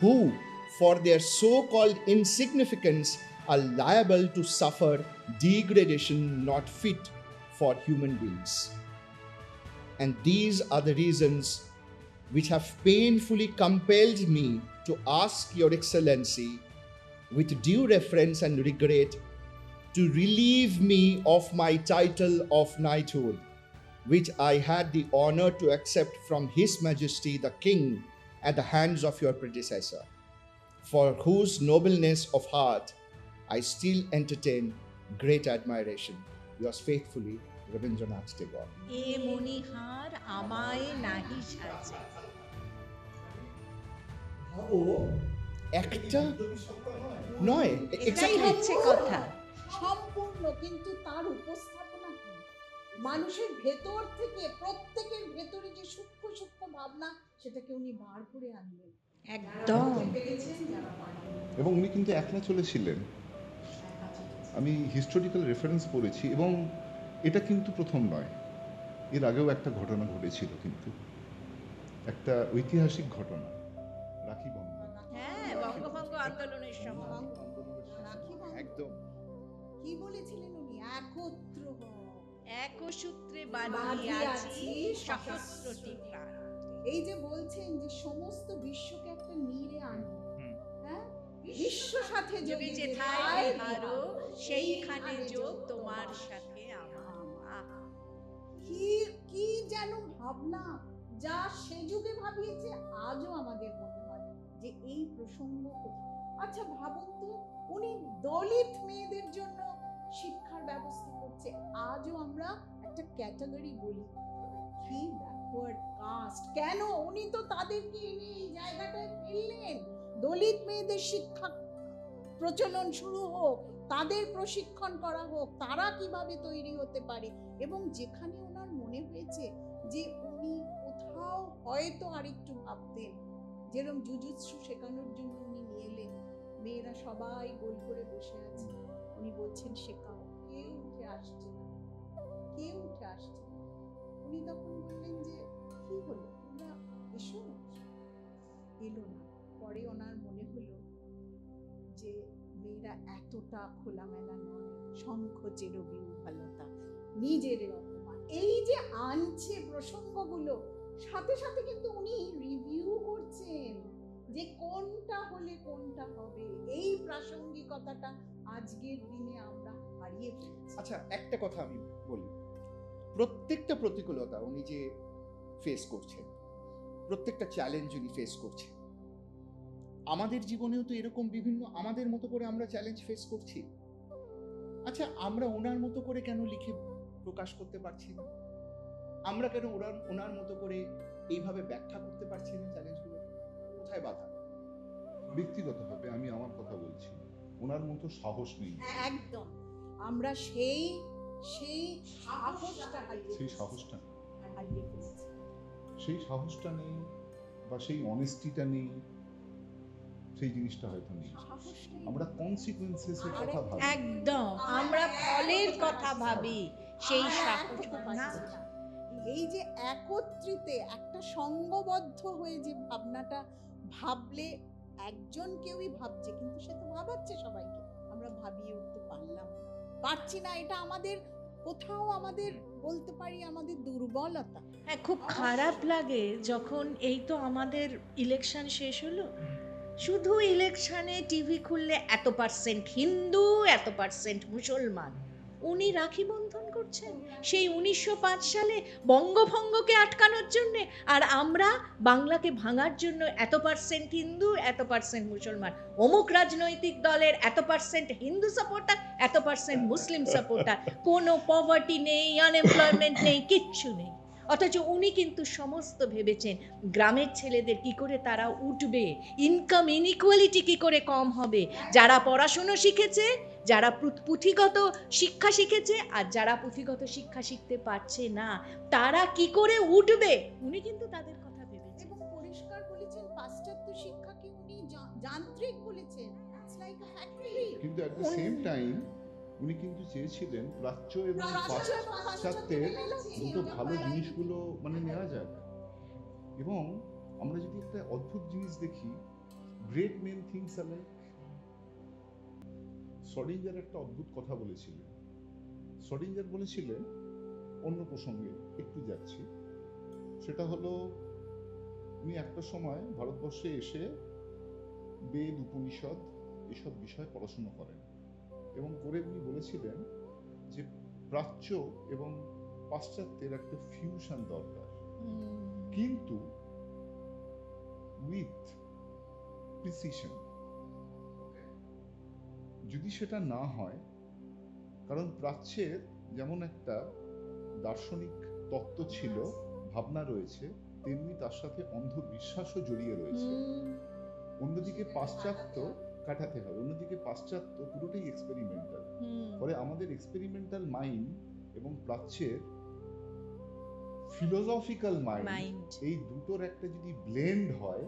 who, for their so-called insignificance, are liable to suffer degradation not fit for human beings. And these are the reasons which have painfully compelled me to ask Your Excellency, with due reverence and regret, to relieve me of my title of knighthood, which I had the honor to accept from His Majesty the King at the hands of your predecessor, for whose nobleness of heart I still entertain great admiration. Yours faithfully, Rabindranath Tagore. এ মণিহার আমায় নাহি সাজে। একটা নয়, এটাই exactly. হচ্ছে কথা। সম্পূর্ণ, কিন্তু তার উপস্থাপনা কি? মানুষের ভেতর থেকে, প্রত্যেকের ভেতরে যে সূক্ষ্ম সূক্ষ্ম ভাবনা, সেটাকে উনি বার করে আনলেন। একদম। পেরেছেন যারা পারেন। এবং উনি কিন্তু একলা চলেছিলেন। আমি হিস্টোরিক্যাল রেফারেন্স পড়েছি, এবং এটা কিন্তু প্রথম নয়, এর আগেও একটা ঘটনা ঘটেছিল, কিন্তু একটা ঐতিহাসিক ঘটনা, রাখি বন্ধন। হ্যাঁ, বঙ্গভঙ্গ আন্দোলনের সময়। রাখি বন্ধন। একদম। কি বলেছিলেন উনি? একত্র হও। এক সূত্রে বাঁধিয়াছি সহস্রটি প্রাণ। এই যে বলছেন যে সমস্ত বিশ্বকে একটা নীড়ে আনো, হুম। হ্যাঁ, বিশ্ব সাথে যোগে যোগে যেথায় বিহারো সেইখানে যোগ তোমার সাথে আমার। আহা, কি কি যেন ভাবনা, যা সে যুগে ভাবিয়েছে আজও আমাদের মনে হয় যে এই প্রসঙ্গ কোথায়। আচ্ছা ভাবুন তো, উনি দলিত মেয়েদের জন্য শিক্ষার ব্যবস্থা করছে। আজও আমরা একটা ক্যাটাগরি বলি, কি ব্যাকওয়ার্ড কাস্ট। কেন? উনি তো তাদেরকে এনে এই জায়গাটায় ফেললেন। দলিত মেয়েদের শিক্ষা প্রচলন শুরু হোক, তাদের প্রশিক্ষণ করা হোক, তারা কিভাবে তৈরি হতে পারে। এবং যেখানে ওনার মনে হয়েছে যে উনি কোথাও হয়তো আরেকটু ভাবতেন, যেরকম জুজুৎসু শেখানোর জন্য উনি নিয়ে এলেন, মেয়েরা সবাই গোল করে বসে আছে, উনি বলছেন শেখাও, কেউ উঠে আসছে না, কেউ উঠে আসছে না। উনি তখন বললেন যে কি হলো, তোমরা এসো। এলো না। পরে ওনার মনে হলো যে মেয়েরা এতটা খোলামেলা নয়, সংকোচের বিহ্বলতা, নিজের অপমান, এই যে আনছে প্রসঙ্গগুলো, সাথে সাথে কিন্তু উনি রিভিউ করছেন যে কোনটা হলে কোনটা হবে। এই প্রাসঙ্গিকতাটা আজকের দিনে আমরা হারিয়ে ফেলছি। আচ্ছা, একটা কথা আমি বলি, প্রত্যেকটা প্রতিকূলতা উনি যে ফেস করছেন, প্রত্যেকটা চ্যালেঞ্জ উনি ফেস করছেন, আমাদের জীবনেও তো এরকম বিভিন্ন আমাদের মতো করে আমরা চ্যালেঞ্জ ফেস করছি। আচ্ছা, আমরা ওনার মতো করে কেন লিখে প্রকাশ করতে পারছি না? আমরা কেন ওনার মতো করে এইভাবে ব্যাখ্যা করতে পারছি না চ্যালেঞ্জগুলো? কোথায় বাধা? ব্যক্তিগতভাবে আমি আমার কথা বলছি, ওনার মতো সাহস নেই, একদম আমরা সেই সেই সাহসটা হারিয়ে সেই ফেলছি। সাহসটা হারিয়ে ফেলছি। সেই সাহসটা নেই, বা সেই অনেস্টিটা নেই, সেই জিনিসটা হয়তো নেই। সাহসটাই আমরা কনসিকুয়েন্সেসের কথা ভাবি। একদম আমরা ফলের কথা ভাবি, সেই আমরা সাহস একটু না। পাচ্ছি না। এই যে একত্রিতে একটা সঙ্গবদ্ধ হয়ে যে ভাবনাটা ভাবলে, একজন কেউই ভাবছে কিন্তু সে তো ভাবাচ্ছে সবাইকে, আমরা ভাবিয়ে উঠতে পারছি না। এটা আমাদের কোথাও আমাদের বলতে পারি আমাদের দুর্বলতা। হ্যাঁ, খুব খারাপ লাগে যখন এই তো আমাদের ইলেকশন শেষ হলো, শুধু ইলেকশনে টিভি খুললে এত পার্সেন্ট হিন্দু, এত পার্সেন্ট মুসলমান। উনি রাখি বন্ধন করছেন সেই 1905 সালে বঙ্গভঙ্গকে আটকানোর জন্য, আর আমরা বাংলাকে ভাঙার জন্য এত পার্সেন্ট হিন্দু, এত পার্সেন্ট মুসলমান। অমুক রাজনৈতিক দলের এত পার্সেন্ট হিন্দু সাপোর্টার, এত পার্সেন্ট মুসলিম সাপোর্টার, কোনো পভার্টি নেই, আনএমপ্লয়মেন্ট নেই, কিচ্ছু নেই। অথচ উনি কিন্তু সমস্ত ভেবেছেন গ্রামের ছেলেদের কি করে তারা উঠবে, ইনকাম ইনইকুয়ালিটি কি করে কম হবে, যারা পড়াশুনো শিখেছে, যারা পুঁথিগত শিক্ষা শিখেছে, আর যারা পুঁথিগত শিক্ষা শিখতে পারছে না তারা কি করে উঠবে, উনি কিন্তু তাদের কথা ভেবেছেন। এবং পরিষ্কার বলেছেন পাশ্চাত্য শিক্ষাকে উনি যান্ত্রিক বলেছেন, ইটস লাইক আ ফ্যাক্টরি। কিন্তু অ্যাট দ্য সেম টাইম উনি কিন্তু চেয়েছিলেন প্রাচ্য এবং পাশ্চাত্যের দুটো ভালো জিনিসগুলো মানে নেওয়া যাক। এবং আমরা যদি একটা অদ্ভুত জিনিস দেখি, great main things are like, শডিঞ্জার একটা অদ্ভুত কথা বলেছিলেন। শডিঞ্জার বলেছিলেন, অন্য প্রসঙ্গে একটু যাচ্ছি, সেটা হলো উনি একটা সময় ভারতবর্ষে এসে বেদ, উপনিষদ এসব বিষয় পড়াশোনা করেন, এবং করে উনি বলেছিলেন যে প্রাচ্য এবং পাশ্চাত্যের একটা ফিউশন দরকার, কিন্তু উইথ প্রিসিশন। যদি সেটা না হয়, কারণ প্রাচ্যের যেমন একটা দার্শনিক তত্ত্ব ছিল, ভাবনা রয়েছে, তেমনি তার সাথে অন্ধবিশ্বাসও জড়িয়ে রয়েছে। অন্যদিকে পাশ্চাত্য কাটাতে হবে, অন্যদিকে পাশ্চাত্য পুরোটাই এক্সপেরিমেন্টাল। ফলে আমাদের এক্সপেরিমেন্টাল মাইন্ড এবং প্রাচ্যের ফিলোসফিক্যাল মাইন্ড, এই দুটোর একটা যদি ব্লেন্ড হয়,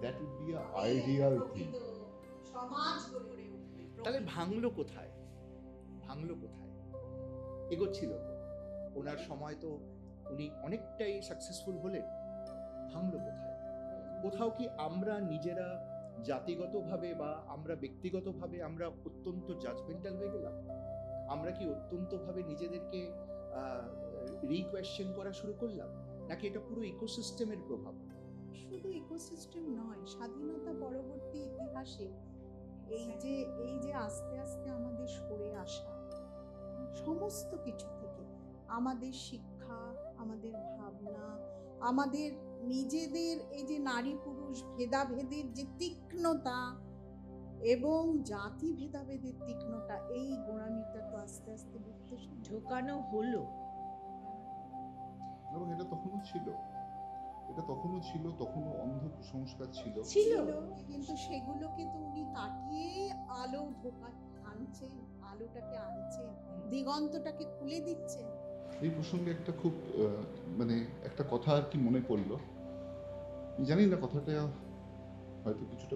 that would be a ideal thing. সমাজ গড়ে উঠবে। তাহলে ভাঙলো কোথায়? ভাঙলো কোথায়? এগোচ্ছিল তো। ওনার সময় তো উনি অনেকটাই সাকসেসফুল হলেন। ভাঙলো কোথায়? কোথাও কি আমরা নিজেরা জাতিগতভাবে বা আমরা ব্যক্তিগতভাবে আমরা অত্যন্ত জাজমেন্টাল হয়ে গেলাম? আমরা কি অত্যন্তভাবে নিজেদেরকে রিকোয়েশ্চেন করা শুরু করলাম, নাকি এটা পুরো ইকোসিস্টেমের প্রভাব? শুধু ইকোসিস্টেম নয়, স্বাধীনতা পরবর্তী ইতিহাসে এই যে আস্তে আস্তে আমাদের সরে আসা সমস্ত কিছু থেকে, আমাদের শিক্ষা, আমাদের ভাবনা, আমাদের নিজেদের এই যে নারী পুরুষ ভেদাভেদের যে তীক্ষ্ণতা এবং জাতি ভেদাভেদের তীক্ষ্ণতা, এই গোঁড়ামিটা তো আস্তে আস্তে ঢোকানো হলো। এবং এটা তখনও ছিল, তখনও অন্ধ কুসংস্কার ছিল। কিন্তু সেগুলোকে তো উনি কাটিয়ে আলো আনছেন, আলোটাকে আনছেন, দিগন্তটাকে খুলে দিচ্ছেন। এই প্রসঙ্গে একটা খুব মানে একটা কথা আর কি মনে পড়লো, জানি না কথাটা হয়তো কিছুটা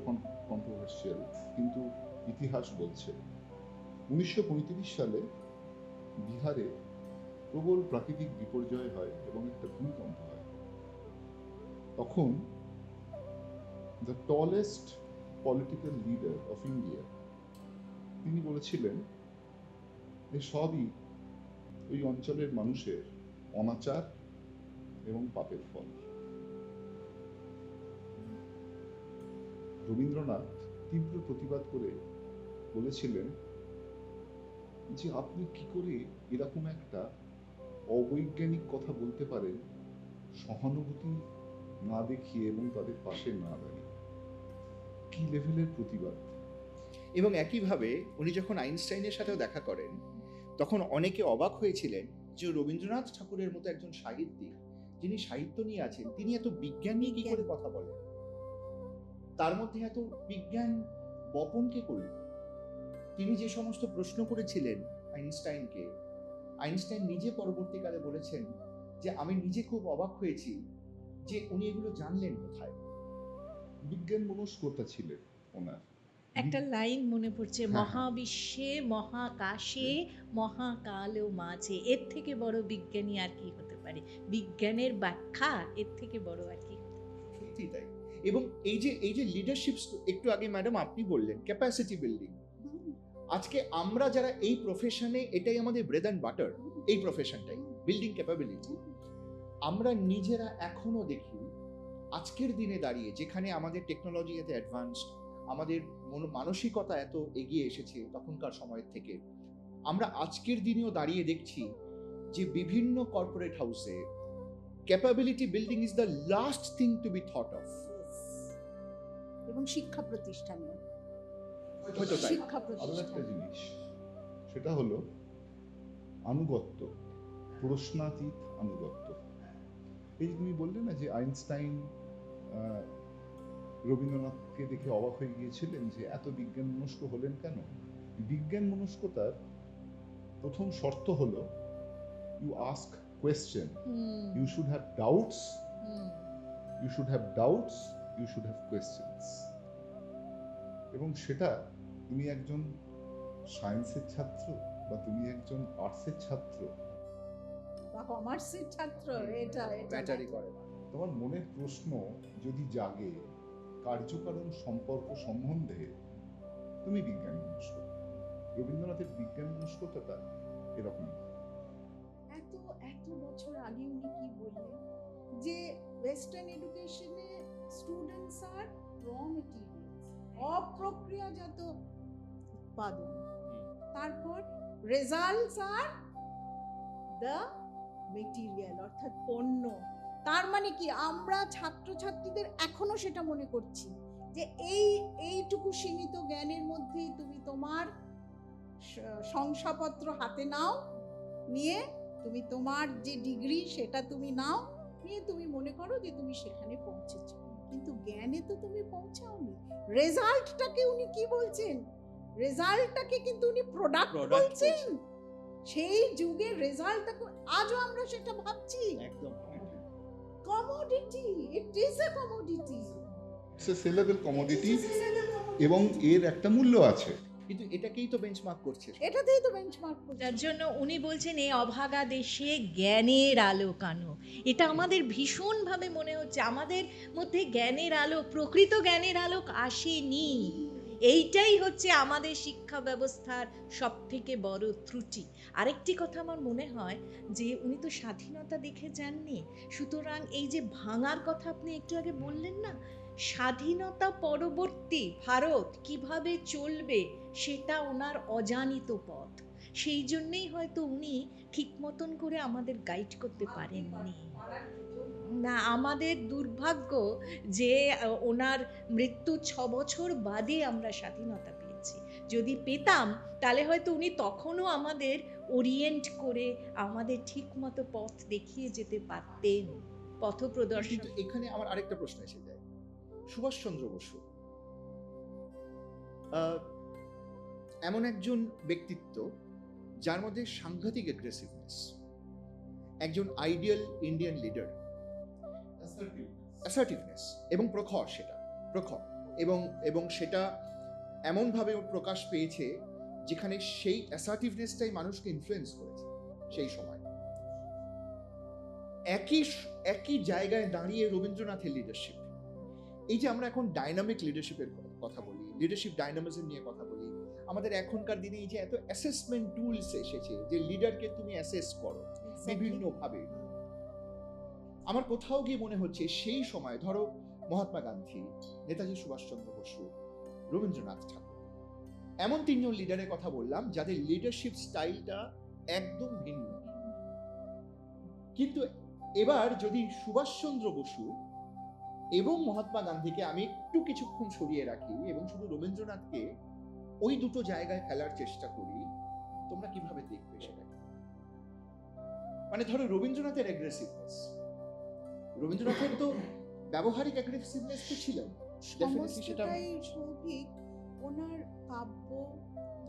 কন্ট্রোভার্সিয়াল, কিন্তু ইতিহাস বলছে 1935 সালে বিহারে প্রবল প্রাকৃতিক বিপর্যয় হয় এবং একটা ভূমিকম্প হয়। তখন the tallest political leader of India তিনি বলেছিলেন যে সবই ওই অঞ্চলের মানুষের অনাচার এবং পাপের ফল। রবীন্দ্রনাথ তীব্র প্রতিবাদ করে বলেছিলেন যে আপনি কি করে এরকম একটা অবৈজ্ঞানিক কথা বলতে পারেন সহানুভূতি না দেখিয়ে এবং তাদের পাশে না দাঁড়িয়ে। কি লেভেলের প্রতিবাদ! এবং একইভাবে উনি যখন আইনস্টাইনের সাথেও দেখা করেন তখন অনেকে অবাক হয়েছিলেন যে রবীন্দ্রনাথ ঠাকুরের মতো একজন সাহিত্যিক, যিনি সাহিত্য নিয়ে আছেন, তিনি এত বিজ্ঞান নিয়ে কি করে কথা বলেন, তার মধ্যে এত বিজ্ঞান বপন কে করলেন। তিনি যে সমস্ত প্রশ্ন করেছিলেন আইনস্টাইনকে, আইনস্টাইন নিজে পরবর্তীকালে বলেছেন যে আমি নিজে খুব অবাক হয়েছি যে উনি এগুলো জানলেন কোথায়। বিজ্ঞান মনস্কতা ছিলেন ওনার। একটা লাইন মনে পড়ছে, হ্যাঁ। মহাবিশ্বে মহাকাশে মহাকালও মাঝে, এর থেকে বড় বিজ্ঞানী আর কি হতে পারে? বিজ্ঞানের ব্যাখ্যা এর থেকে বড় আর কি হতে পারে? সত্যি তাই। এবং এই যে লিডারশিপ, একটু আগে ম্যাডাম আপনি বললেন ক্যাপাসিটি বিল্ডিং, আজকে আমরা যারা এই প্রফেশনে, এটাই আমাদের ব্রেড অ্যান্ড বাটার, এই প্রফেশনটাই বিল্ডিং ক্যাপাবিলিটি। আমরা নিজেরা এখনো দেখি আজকের দিনে দাঁড়িয়ে, যেখানে আমাদের টেকনোলজি এত অ্যাডভান্সড, আমাদের মানসিকতা এত এগিয়ে এসেছে তখনকার সময়ের থেকে, আমরা আজকের দিনেও দাঁড়িয়ে দেখছি যে বিভিন্ন কর্পোরেট হাউসে capability building is the last thing to be thought of. এবং শিক্ষা প্রতিষ্ঠানে হয়তো তাই। শিক্ষা আরো একটা প্রতিষ্ঠানে জিনিস, সেটা হলো আনুগত্য, প্রশ্নাতীত আনুগত্য। এই যে তুমি বললে না যে আইনস্টাইন রবীন্দ্রনাথকে দেখে অবাক হয়ে গিয়েছিলেন যে এত বিজ্ঞান মনস্ক হলেন কেন। বিজ্ঞান মনস্কতার প্রথম শর্ত হলো you ask question, you should have doubts, you should have doubts, you should have questions. এবং সেটা তুমি একজন সায়েন্সের ছাত্র বা তুমি একজন আর্টসের ছাত্র বা কমার্সের ছাত্র, এটা এটা ব্যাটারি করে না। তোমার মনের প্রশ্ন যদি জাগে কার্যকারণ সম্পর্ক সম্বন্ধে, তুমি বিজ্ঞান মনস্ক। রবীন্দ্রনাথের বিজ্ঞান মনস্কতা এরকম। এত এত বছর আগে উনি কি বললেন যে western এডুকেশনে students are raw materials, অপ্রক্রিয়াজাত উৎপাদন, তারপর রেজাল্টস আর দ্য মেটেরিয়াল, অর্থাৎ পণ্য। তার মানে কি আমরা ছাত্রছাত্রীদের এখনো সেটা মনে করছি যে এইটুকু সীমিত জ্ঞানের মধ্যেই তুমি তোমার শংসাপত্র হাতে নাও, নিয়ে তুমি তোমার যে ডিগ্রি সেটা তুমি নাও, নিয়ে তুমি মনে করো যে তুমি সেখানে পৌঁছেছো, কিন্তু জ্ঞানে তো তুমি পৌঁছাওনি। রেজাল্টটাকে উনি কি বলছেন? রেজাল্টটাকে কিন্তু উনি প্রোডাক্ট বলছেন। সেই যুগের রেজাল্টটাকে আজও আমরা সেটা ভাবছি একদম commodity. It is a commodity, it's a sellable commodity, এবং এর একটা মূল্য আছে। কিন্তু এটাকেই তো বেঞ্চমার্ক করছে। এটাতেই তো বেঞ্চমার্ক করছে। যার জন্য উনি বলছেন এই অভাগা দেশে জ্ঞানের আলো কানো। এটা আমাদের ভীষণভাবে মনে হচ্ছে আমাদের মধ্যে জ্ঞানের আলো, প্রকৃত জ্ঞানের আলোক আসেনি। এইটাই হচ্ছে আমাদের শিক্ষা ব্যবস্থার সব থেকে বড় ত্রুটি। আরেকটি কথা আমার মনে হয় যে উনি তো স্বাধীনতা দেখে যাননি, সুতরাং এই যে ভাঙার কথা আপনি একটু আগে বললেন না, স্বাধীনতা পরবর্তী ভারত কিভাবে চলবে সেটা ওনার অজানিত পথ। সেই জন্যেই হয়তো উনি ঠিক মতন করে আমাদের গাইড করতে পারেননি। না, আমাদের দুর্ভাগ্য যে ওনার মৃত্যু 6 বছর বাদে আমরা স্বাধীনতা পেয়েছি। যদি পেতাম তাহলে হয়তো উনি তখনও আমাদের ওরিয়েন্ট করে আমাদের ঠিক মতো পথ দেখিয়ে যেতে পারতেন, পথপ্রদর্শন। কিন্তু এখানে আমার আরেকটা প্রশ্ন এসে যায়, সুভাষচন্দ্র বসু এমন একজন ব্যক্তিত্ব যার মধ্যে সাংঘাতিক অ্যাগ্রেসিভনেস, একজন আইডিয়াল ইন্ডিয়ান লিডার, অ্যাসার্টিভনেস এবং প্রখর, সেটা প্রখর এবং সেটা এমনভাবে প্রকাশ পেয়েছে যেখানে সেই অ্যাসার্টিভনেসটাই মানুষকে ইনফ্লুয়েন্স করেছে সেই সময়। একই জায়গায় দাঁড়িয়ে রবীন্দ্রনাথের লিডারশিপ, এই যে আমরা এখন ডাইনামিক লিডারশিপের কথা বলি, লিডারশিপ ডাইনামিজম নিয়ে কথা বলি, আমাদের এখনকার দিনে এই যে এত অ্যাসেসমেন্ট টুলস এসেছে যে লিডারকে তুমি অ্যাসেস করো বিভিন্ন ভাবে, আমার কোথাও গিয়ে মনে হচ্ছে সেই সময় ধরো মহাত্মা গান্ধী, নেতাজি সুভাষচন্দ্র বসু, রবীন্দ্রনাথ ঠাকুর, এমন তিনজন লিডারের কথা বললাম যাদের লিডারশিপ স্টাইলটা একদম ভিন্ন। কিন্তু এবার যদি সুভাষচন্দ্র বসু এবং মহাত্মা গান্ধীকে আমি একটু কিছুক্ষণ সরিয়ে রাখি এবং শুধু রবীন্দ্রনাথকে ওই দুটো জায়গায় ফেলার চেষ্টা করি, তোমরা কিভাবে দেখবে সেটাকে? মানে ধরো রবীন্দ্রনাথের অ্যাগ্রেসিভনেস, রবীন্দ্রনাথের তো ব্যবহারিক অ্যাগ্রেসিভনেস তো ছিল, সমস্তটাই সৌভিক ওনার কাব্য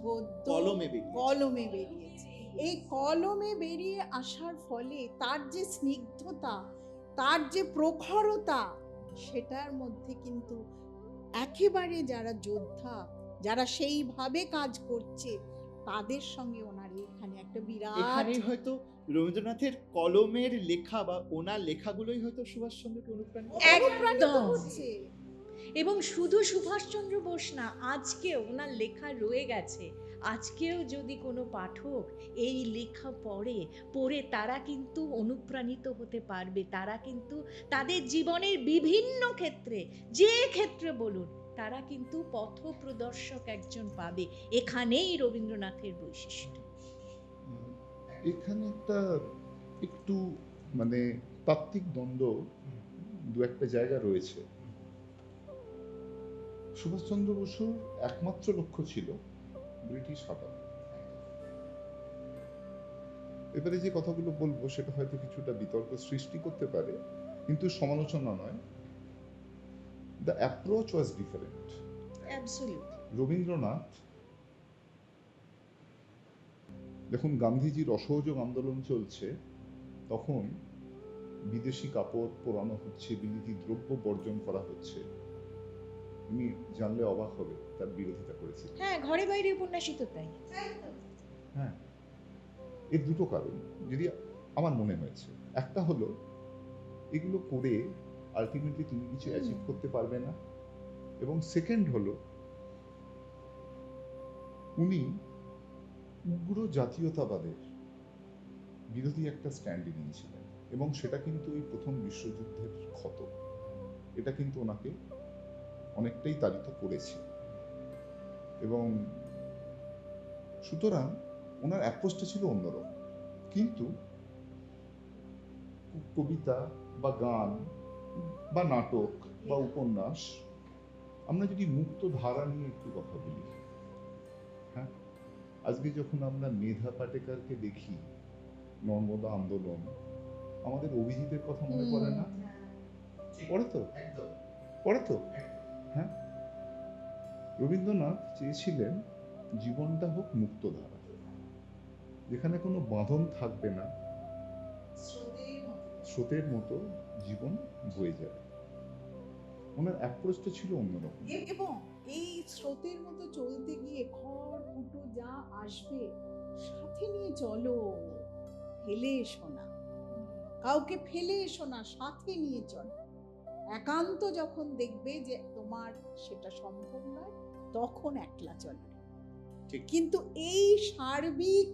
গদ্য কলমে বেরিয়েছে। এই কলমে বেরিয়ে আসার ফলে তার যে স্নিগ্ধতা, তার যে প্রখরতা, সেটার মধ্যে কিন্তু একেবারে যারা যোদ্ধা, যারা সেইভাবে কাজ করছে, তাদের সঙ্গে ওনার এখানে একটা বিরাট, এখানে হয়তো রবীন্দ্রনাথের কলমের লেখা বা ওনার লেখাগুলোই হয়তো সুভাষচন্দ্রকে অনুপ্রাণিত করছে। এবং শুধু সুভাষচন্দ্র বোস না, আজকেও ওনার লেখা রয়ে গেছে। আজকেও যদি কোনো পাঠক এই লেখা পড়ে তারা কিন্তু অনুপ্রাণিত হতে পারবে। তারা কিন্তু তাদের জীবনের বিভিন্ন ক্ষেত্রে, যে ক্ষেত্রে বলুন, তারা কিন্তু পথপ্রদর্শক একজন পাবে। এখানেই রবীন্দ্রনাথের বৈশিষ্ট্য। এখানে একটা একটু মানে তাত্ত্বিক দ্বন্দ্ব দু একটা জায়গা রয়েছে। সুভাষচন্দ্র বসুর একমাত্র লক্ষ্য ছিল ব্রিটিশ হটানো। এবারে যে কথাগুলো বলবো সেটা হয়তো কিছুটা বিতর্ক সৃষ্টি করতে পারে, কিন্তু সমালোচনা নয়। The approach was different. Rabindranath, দেখুন গান্ধীজির অসহযোগ আন্দোলন চলছে, তখন বিদেশি কাপড় পোড়ানো হচ্ছে, বিলিতি দ্রব্য বর্জন করা হচ্ছে। উনি জানলে অবাক হবে, তার বিরোধিতা করেছিলেন। হ্যাঁ, ঘরে বাইরে উপন্যাসিত তাই। হ্যাঁ, এর দুটো কারণ যদি আমার মনে হয়েছে। একটা হলো এগুলো করে আলটিমেটলি তুমি কিছু অ্যাচিভ করতে পারবে না, এবং সেকেন্ড হলো উনি উগ্র জাতীয়তাবাদের বিরোধী একটা স্ট্যান্ডে নিয়েছিলেন, এবং সেটা কিন্তু ওই প্রথম বিশ্বযুদ্ধের ক্ষত, এটা কিন্তু ওনাকে অনেকটাই তাড়িত করেছে। এবং সুতরাং ওনার অ্যাপ্রোচটা ছিল অন্যরকম। কিন্তু কবিতা বা গান বা নাটক বা উপন্যাস, আমরা যদি মুক্ত ধারা নিয়ে একটু কথা বলি, হ্যাঁ, আজকে যখন আমরা মেধা পাটেকারকে দেখি, নর্মদা আন্দোলন, আমাদের অভিজিতের কথা মনে পড়ে না? পড়ে তো হ্যাঁ, রবীন্দ্রনাথ চেয়েছিলেন জীবনটা হোক মুক্ত ধারা, যেখানে কোনো বাঁধন থাকবে না, স্রোতের মতো জীবন বয়ে যাবে। ওনার অ্যাপ্রোচটা ছিল অন্যরকম। এবং এই স্রোতের মতো চলতে গিয়ে খড় কুটো যা আসবে সাথে নিয়ে চলো, ফেলে এসো না, কাউকে ফেলে এসো না, সাথে নিয়ে চলো। একান্ত যখন দেখবে যে তোমার সেটা সম্ভব নয়, তখন একলা চলো। কিন্তু এই সার্বিক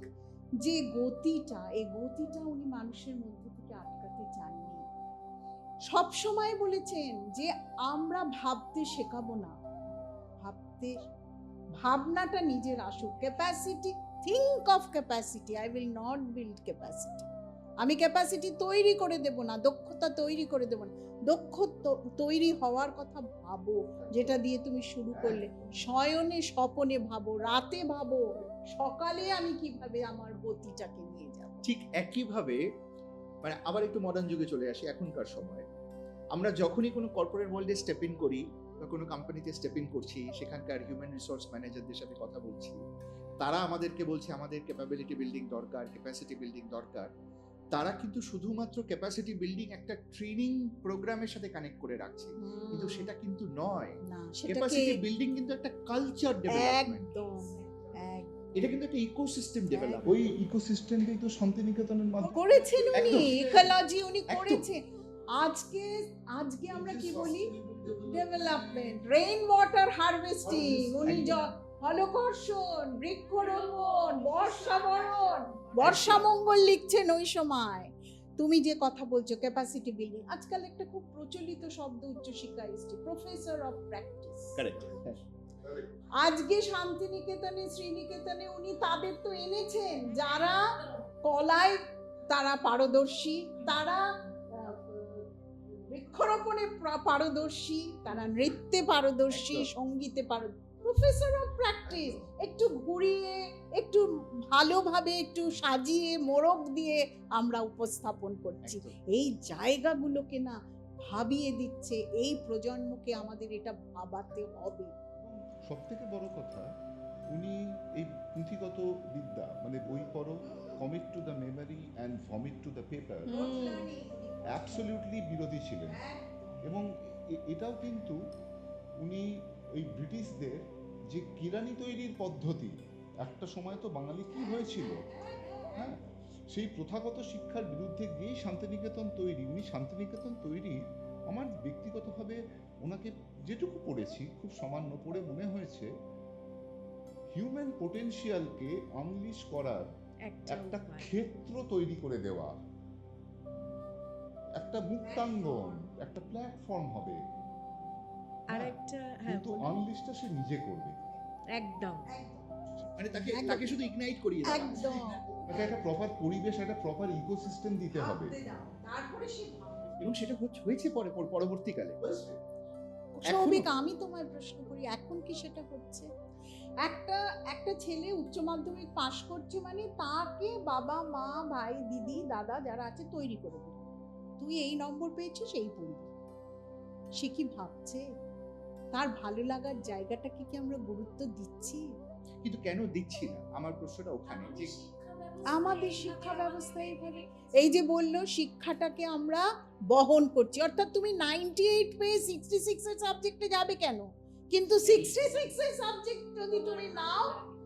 যে গতিটা, এই গতিটা উনি মানুষের মধ্যে থেকে আটকাতে চাননি। সব সময় বলেছেন যে আমরা ভাবতে শেখাবো না, ভাবনাটা নিজের আসুক। Capacity, think of capacity, I will not build capacity. আমি ক্যাপাসিটি তৈরি করে দেব না, দক্ষতা তৈরি করে দেব না। তৈরি হওয়ার কথা ভাবো, যেটা দিয়ে তুমি শুরু করলে। শয়নে স্বপনে ভাবো, রাতে ভাবো, সকালে আমি কিভাবে আমার গতিটাকে নিয়ে যাব। ঠিক একইভাবে মানে আবার একটু মডার্ন যুগে চলে আসি। এখনকার সময় আমরা যখনই কোনো কর্পোরেট ওয়ার্ল্ডে স্টেপ ইন করি বা কোনো কোম্পানিতে স্টেপ ইন করছি, সেখানকার হিউম্যান রিসোর্স ম্যানেজারদের সাথে কথা বলছি, তারা আমাদেরকে বলছে আমাদের ক্যাপাবিলিটি বিল্ডিং দরকার, ক্যাপাসিটি বিল্ডিং দরকার। তারা কিন্তু শুধুমাত্র ক্যাপাসিটি বিল্ডিং একটা ট্রেনিং প্রোগ্রামের সাথে কানেক্ট করে রাখছে, কিন্তু সেটা কিন্তু নয়। না, সেটাকে ক্যাপাসিটি বিল্ডিং কিন্তু একটা কালচার ডেভেলপমেন্ট, একদম এটা কিন্তু একটা ইকোসিস্টেম ডেভেলপ। ওই ইকোসিস্টেমটাই তো শান্তিনিকেতনের মাধ্যমে করেছেন উনি, একদম। ইকোলজি উনি একদম। করেছেন। আজকে আজকে আমরা কি বলি, ডেভেলপমেন্ট, রেইন ওয়াটার হারভেস্টিং, উনি ফলকর্ষণ, বৃক্ষরোপণ, বর্ষাবরণ, বর্ষামঙ্গল লিখছেন ওই সময়। তুমি যে কথা বলছো ক্যাপাসিটি বিল্ডিং, আজকাল একটা খুব প্রচলিত শব্দ উচ্চশিক্ষা এসছে, প্রফেসর অফ প্র্যাকটিস। কারেক্ট। আজকে শান্তিনিকেতনে, শ্রীনিকেতনে উনি তাদের তো এনেছেন যারা কলায় তারা পারদর্শী, তারা বৃক্ষরোপণে পারদর্শী, তারা নৃত্যে পারদর্শী, একদম। সঙ্গীতে পারদর্শী। প্রফেসর অফ প্র্যাকটিস, একটু ঘুরিয়ে, একটু ভালোভাবে, একটু সাজিয়ে মোড়ক দিয়ে আমরা উপস্থাপন করছি। একদম। এই জায়গাগুলোকে না ভাবিয়ে দিচ্ছে, এই প্রজন্মকে আমাদের এটা ভাবাতে হবে। সব থেকে বড় কথা, উনি এই পুঁথিগত বিদ্যা মানে বই পড়ো, commit to the memory and vomit to the paper, absolutely বিরোধী ছিলেন। এবং এটাও কিন্তু উনি ওই ব্রিটিশদের যে কিরানি তৈরির পদ্ধতি, একটা সময় তো বাঙালি কি হয়েছিল, হ্যাঁ, সেই প্রথাগত শিক্ষার বিরুদ্ধে গিয়েই শান্তিনিকেতন তৈরি। উনি শান্তিনিকেতন তৈরি, আমার ব্যক্তিগতভাবে ওনাকে যেটুকু পড়েছি, খুব সামান্য পড়ে মনে হয়েছে হিউম্যান পোটেনশিয়ালকে আনলিশ করার একটা ক্ষেত্র তৈরি করে দেওয়া, একটা মুক্তাঙ্গন, একটা প্ল্যাটফর্ম হবে। আর একটা কিন্তু আনলিশটা সে নিজে করবে, একদম মানে তাকে শুধু ইগনাইট করিয়ে দেওয়া। একদম। তাকে একটা প্রপার পরিবেশ, একটা প্রপার ইকোসিস্টেম দিতে হবে। তারপরে সে ভাববে। এবং সেটা হয়েছে পরবর্তীকালে। সৌভিক, আমি তোমায় প্রশ্ন করি, এখন কি সেটা হচ্ছে? একটা ছেলে উচ্চ মাধ্যমিক পাশ করছে মানে তাকে বাবা মা ভাই দিদি দাদা যারা আছে তৈরি করে দিল, তুই এই নম্বর পেয়েছিস এই পড়বি। সে কি ভাবছে? তার ভালো লাগার জায়গাটাকে কি আমরা গুরুত্ব দিচ্ছি? কিন্তু কেন দিচ্ছি না, আমার প্রশ্নটা ওখানে যে আমাদের শিক্ষা ব্যবস্থায় এভাবে, এই যে বললো শিক্ষাটাকে আমরা বহন করছি, অর্থাৎ তুমি 98 পেয়ে 66 এর সাবজেক্টে যাবে কেন? কিন্তু 66 এর সাবজেক্ট যদি তুমি নাও,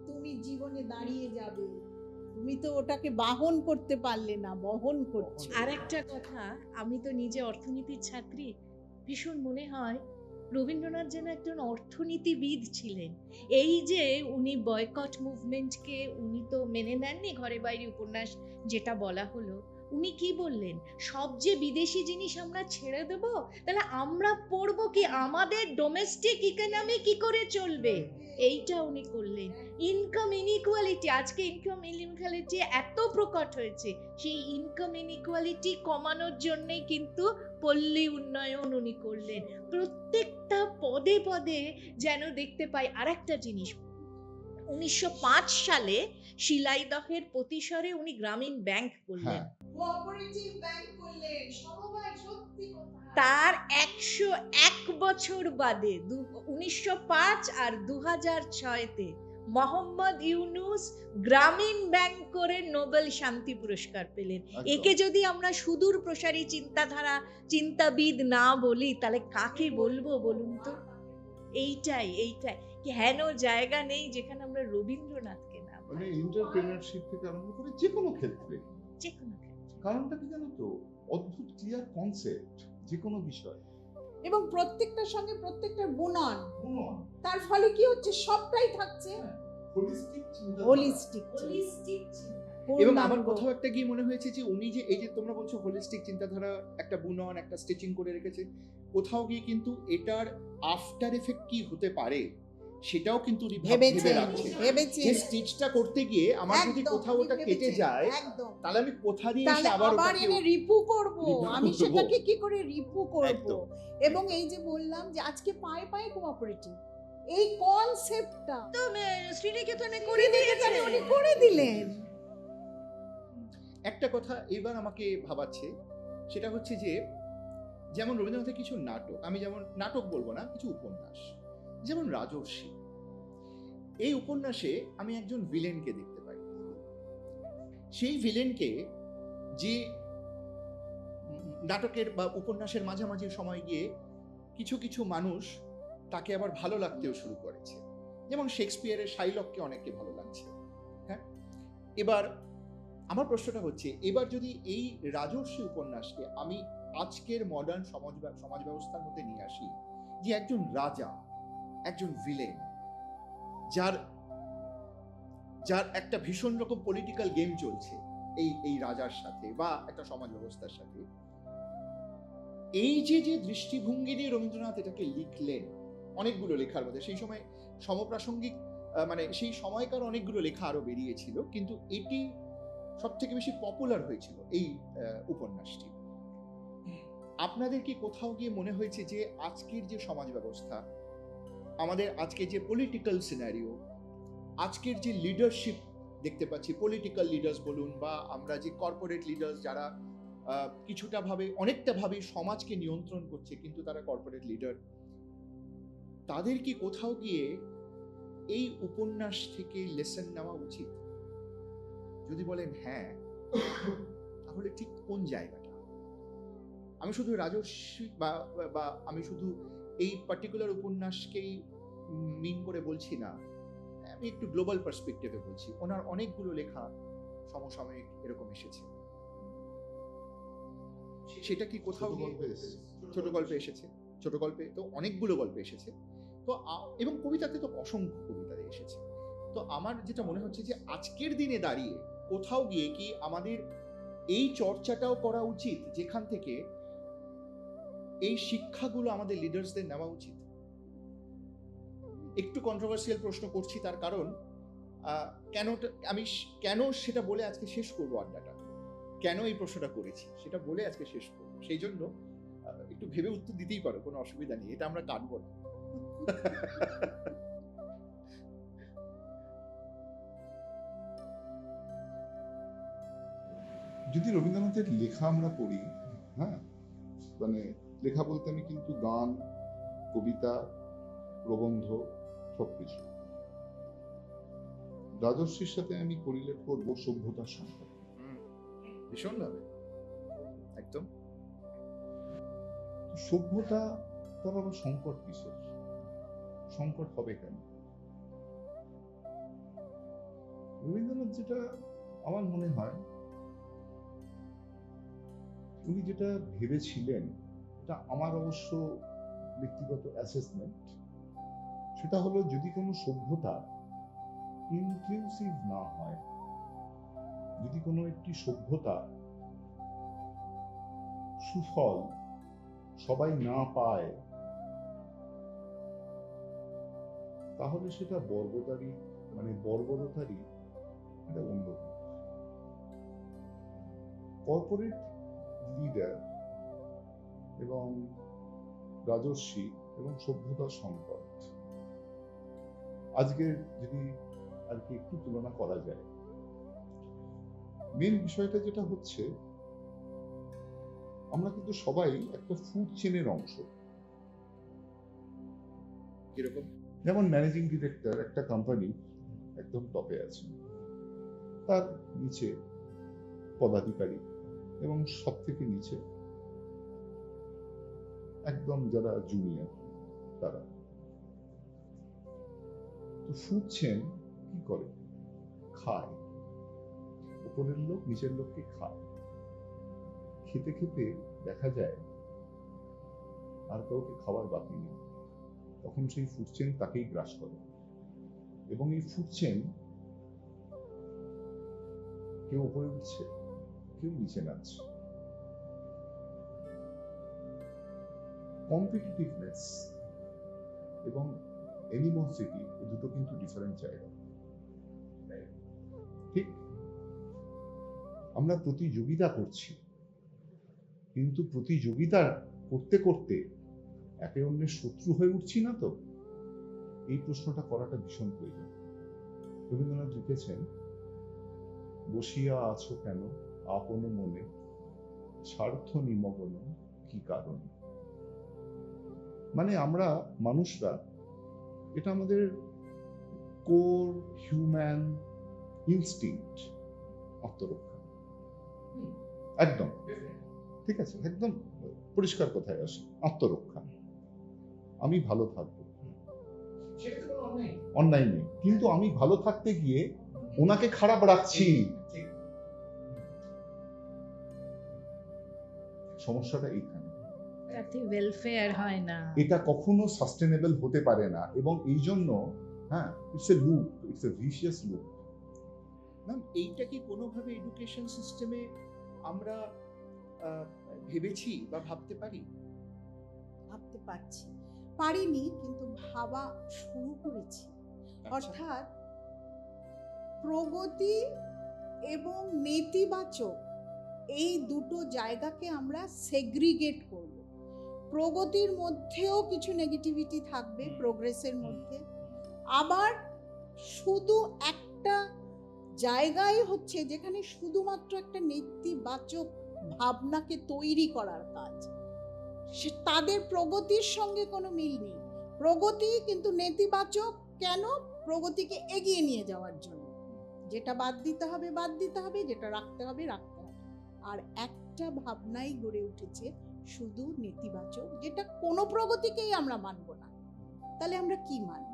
তুমি জীবনে দাঁড়িয়ে যাবে। তুমি তো ওটাকে বাহন করতে পারলে না, বহন করছো। আর একটা কথা, আমি তো নিজে অর্থনীতির ছাত্রী, ভীষণ মনে হয় রবীন্দ্রনাথ যেন একজন অর্থনীতিবিদ ছিলেন। এই যে উনি বয়কট মুভমেন্টকে উনি তো মেনে নেননি, ঘরে বাইরে উপন্যাস যেটা বলা হলো, উনি কি বললেন, সব যে বিদেশি জিনিস আমরা ছেড়ে দেব, তাহলে আমরা পড়বো কি, আমাদের ডোমেস্টিক ইকোনমি কি করে চলবে, এইটা উনি করলেন। ইনকাম ইনইকুয়ালিটি, আজকে ইনকাম ইনইকুয়ালিটি এত প্রকট হয়েছে, সেই ইনকাম ইনইকুয়ালিটি কমানোর জন্যই কিন্তু পল্লী উন্নয়ন উনি করলেন। প্রত্যেকটা পদে পদে যেন দেখতে পাই। আর একটা জিনিস, 1905 সালে শিলাইদহের প্রতিসরে উনি গ্রামীণ ব্যাংক করলেন। কোঅপারেটিভ ব্যাংক করলেন, সমবায়, সত্যি কথা। তার 101 বছর বাদে 1905 আর 2006-তে মোহাম্মদ ইউনুস গ্রামীণ ব্যাংক করে নোবেল শান্তি পুরস্কার পেলেন। একে যদি আমরা সুদূর প্রসারী চিন্তাধারা, চিন্তাবিদ না বলি, তাহলে কাকে বলবো বলুন তো? এইটাই হেন জায়গা নেই যেখানে আমরা রবীন্দ্রনাথকে না মানে এন্টারপ্রেনারশিপ থেকে আরম্ভ করে যে কোনো ক্ষেত্রে, যে কোনো ক্ষেত্রে। কারণটা কি জানো তো, অদ্ভুত ক্লিয়ার কনসেপ্ট যে কোনো বিষয়, এবং প্রত্যেকটার সঙ্গে প্রত্যেকটার গুণন, তার ফলে কি হচ্ছে, সবটাই থাকছে হোলিস্টিক। এবং আমার কোথাও একটা গিয়ে মনে হয়েছে যে উনি যে এই যে তোমরা বলছো হোলিস্টিক চিন্তাধারা, একটা বুনন, একটা স্টিচিং করে রেখেছে, কোথাও গিয়ে কিন্তু এটার আফটার এফেক্ট কি হতে পারে সেটাও কিন্তু ভেবে রাখছে। যে স্টিচটা করতে গিয়ে আমার যদি কোথাও ওটা কেটে যায়, তাহলে আমি কোথা দিয়ে এসে আবার এনে রিপু করব, আমি সেটাকে কি করে রিপু করব। এবং এই যে বললাম যে আজকে পায়ে পায়ে কোঅপারেটিভ, এই কনসেপ্টটা তো শ্রীনিকেতনে করে দিয়েছেন, উনি করে দিলেন। একটা কথা এবার আমাকে ভাবাচ্ছে, সেটা হচ্ছে যে যেমন রবীন্দ্রনাথের কিছু নাটক, আমি যেমন নাটক বলবো না, কিছু উপন্যাস, যেমন রাজর্ষি, এই উপন্যাসে আমি একজন ভিলেনকে দেখতে পাই। সেই ভিলেনকে যে নাটকের বা উপন্যাসের মাঝামাঝি সময় গিয়ে কিছু কিছু মানুষ তাকে আবার ভালো লাগতেও শুরু করেছে, যেমন শেক্সপিয়ারের শাইলককে অনেককে ভালো লাগছে। হ্যাঁ, এবার আমার প্রশ্নটা হচ্ছে, এবার যদি এই রাজর্ষি উপন্যাসকে আমি আজকের মডার্ন সমাজ ব্যবস্থার মধ্যে নিয়ে আসি, যে একজন রাজা, একজন ভিলেন, যার যার একটা ভীষণ রকম পলিটিক্যাল গেম চলছে এই রাজার সাথে বা একটা সমাজ ব্যবস্থার সাথে, এই যে দৃষ্টিভঙ্গি নিয়ে রবীন্দ্রনাথ এটাকে লিখলেন, অনেকগুলো লেখার মধ্যে সেই সময় সমপ্রাসঙ্গিক মানে সেই সময়কার অনেকগুলো লেখা আরো বেরিয়েছিল, কিন্তু এটি সব থেকে বেশি পপুলার হয়েছিল এই উপন্যাসটি। আপনাদের কি কোথাও গিয়ে মনে হয়েছে যে আজকের যে সমাজ ব্যবস্থা, আমাদের আজকে যে পলিটিক্যাল সিনারিও, আজকের যে লিডারশিপ দেখতে পাচ্ছি, পলিটিক্যাল লিডার্স বলুন বা আমরা যে কর্পোরেট লিডার্স যারা কিছুটা ভাবে অনেকটা ভাবে সমাজকে নিয়ন্ত্রণ করছে কিন্তু তারা কর্পোরেট লিডার, তাদের কি কোথাও গিয়ে এই উপন্যাস থেকে লেসন নেওয়া উচিত? যদি বলেন হ্যাঁ, তাহলে ঠিক কোন জায়গাটা? আমি শুধু রাজর্ষি বা আমি শুধু এই পার্টিকুলার উপন্যাসকেই মিন করে বলছি না, আমি একটু গ্লোবাল পার্সপেক্টিভে বলছি। ওনার অনেকগুলো লেখা সমসাময়িক এরকম এসেছে, সেটা কি কোথাও গিয়ে ছোট গল্পে এসেছে, ছোট গল্পে তো অনেকগুলো গল্পে এসেছে, তো এবং কবিতাতে তো অসংখ্য কবিতাতে এসেছে। তো আমার যেটা মনে হচ্ছে যে আজকের দিনে দাঁড়িয়ে কোথাও গিয়ে কি আমাদের এই চর্চাটাও করা উচিত, যেখান থেকে এই শিক্ষাগুলো আমাদের লিডার্সদের নেওয়া উচিত। একটু কন্ট্রোভার্সিয়াল প্রশ্ন করছি, তার কারণ আমি কেন সেটা বলে আজকে শেষ করবো আড্ডাটা, কেন এই প্রশ্নটা করেছি সেটা বলে আজকে শেষ করবো। সেই জন্য একটু ভেবে উত্তর দিতেই পারো, কোনো অসুবিধা নেই, এটা আমরা কাটবো না। যদি রবীন্দ্রনাথের লেখা আমরা পড়ি, হ্যাঁ, মানে লেখা বলতে আমি কিন্তু গান, কবিতা, প্রবন্ধ সবকিছু, রাজর্ষির সাথে আমি কোরিলেট করবো সভ্যতার সম্পর্ক। ভীষণ ভাবে, একদম। সভ্যতা তার আবার সংকট কিসের? সংকট হবে কেন? রবীন্দ্রনাথ যেটা আমার মনে হয় উনি যেটা ভেবেছিলেন, এটা আমার অবশ্য ব্যক্তিগত অ্যাসেসমেন্ট, সেটা হলো যদি কোনো সভ্যতা ইনক্লুসিভ না হয়, যদি কোনো একটি সভ্যতা সুফল সবাই না পায়, তাহলে সেটা বর্বরতারই একটা অন্য রূপ। কর্পোরেট লিডার এবং রাজর্ষি এবং সভ্যতার সংকট, আজকে যদি আর কি একটু তুলনা করা যায়, মেন বিষয়টা যেটা হচ্ছে, আমরা কিন্তু সবাই একটা ফুড চেনের অংশ। কিরকম? যেমন ম্যানেজিং ডিরেক্টর একটা কোম্পানি একদম টপে আছে, তার নিচে পদাধিকারী এবং সব থেকে নিচে একদম যারা জুনিয়র তারা। তো ফুড চেন কি করে? খায়, উপরের লোক নিচের লোককে খায়, খেতে খেতে দেখা যায় আর কাউকে খাবার বাকি নেই, তখন সেই ফুড চেন তাকেই গ্রাস করে। এবং এই ফুড চেন কেউ উপরে উঠছে, কেউ নিচে নামছে। কম্পিটিটিভনেস এবং অ্যানিমোসিটি, এই দুটো কিন্তু ডিফারেন্ট জায়গা। ঠিক, আমরা প্রতিযোগিতা করছি, কিন্তু প্রতিযোগিতা করতে করতে একে অন্যের শত্রু হয়ে উঠছি না তো? এই প্রশ্নটা করাটা ভীষণ প্রয়োজন। রবীন্দ্রনাথ লিখেছেন, বসিয়া আছো কেন আপন মনে, স্বার্থ নিমগ্ন কি কারণে? মানে আমরা মানুষরা, এটা আমাদের কোর হিউম্যান ইনস্টিংক্ট, আত্মরক্ষা। একদম ঠিক আছে, একদম পরিষ্কার কথায় আসে, আত্মরক্ষা। আমি ভালো থাকবো, অন্যায় নেই, কিন্তু আমি ভালো থাকতে গিয়ে ওনাকে খারাপ রাখছি, সমস্যাটা এইখানে। তাতে ওয়েলফেয়ার হয় না। এটা কখনো সাস্টেনেবল হতে পারে না, এবং এই জন্য it's a loop, it's a vicious loop. Ma'am, এইটা কি কোনোভাবে এডুকেশন সিস্টেমে আমরা ভেবেছি বা ভাবতে পারি? ভাবতে পারিনি, কিন্তু ভাবা শুরু করেছি। আচ্ছা। অর্থাৎ প্রগতি এবং নেতিবাচক এই দুটো জায়গাকে আমরা সেগ্রিগেট করব। প্রগতির মধ্যেও কিছু নেগেটিভিটি থাকবে, প্রোগ্রেসের মধ্যে। আবার শুধু একটা জায়গায় হচ্ছে যেখানে শুধুমাত্র একটা নেতিবাচক ভাবনাকে তৈরি করার কাজ, তাদের প্রগতির সঙ্গে কোনো মিল নেই। প্রগতি কিন্তু নেতিবাচক কেন? প্রগতিকে এগিয়ে নিয়ে যাওয়ার জন্য। যেটা বাদ দিতে হবে বাদ দিতে হবে, যেটা রাখতে হবে রাখতে হবে। আর একটা ভাবনাই গড়ে উঠেছে শুধু নেতিবাচক, যেটা কোনো প্রগতিকেই আমরা মানব না। তাহলে আমরা কি মানব?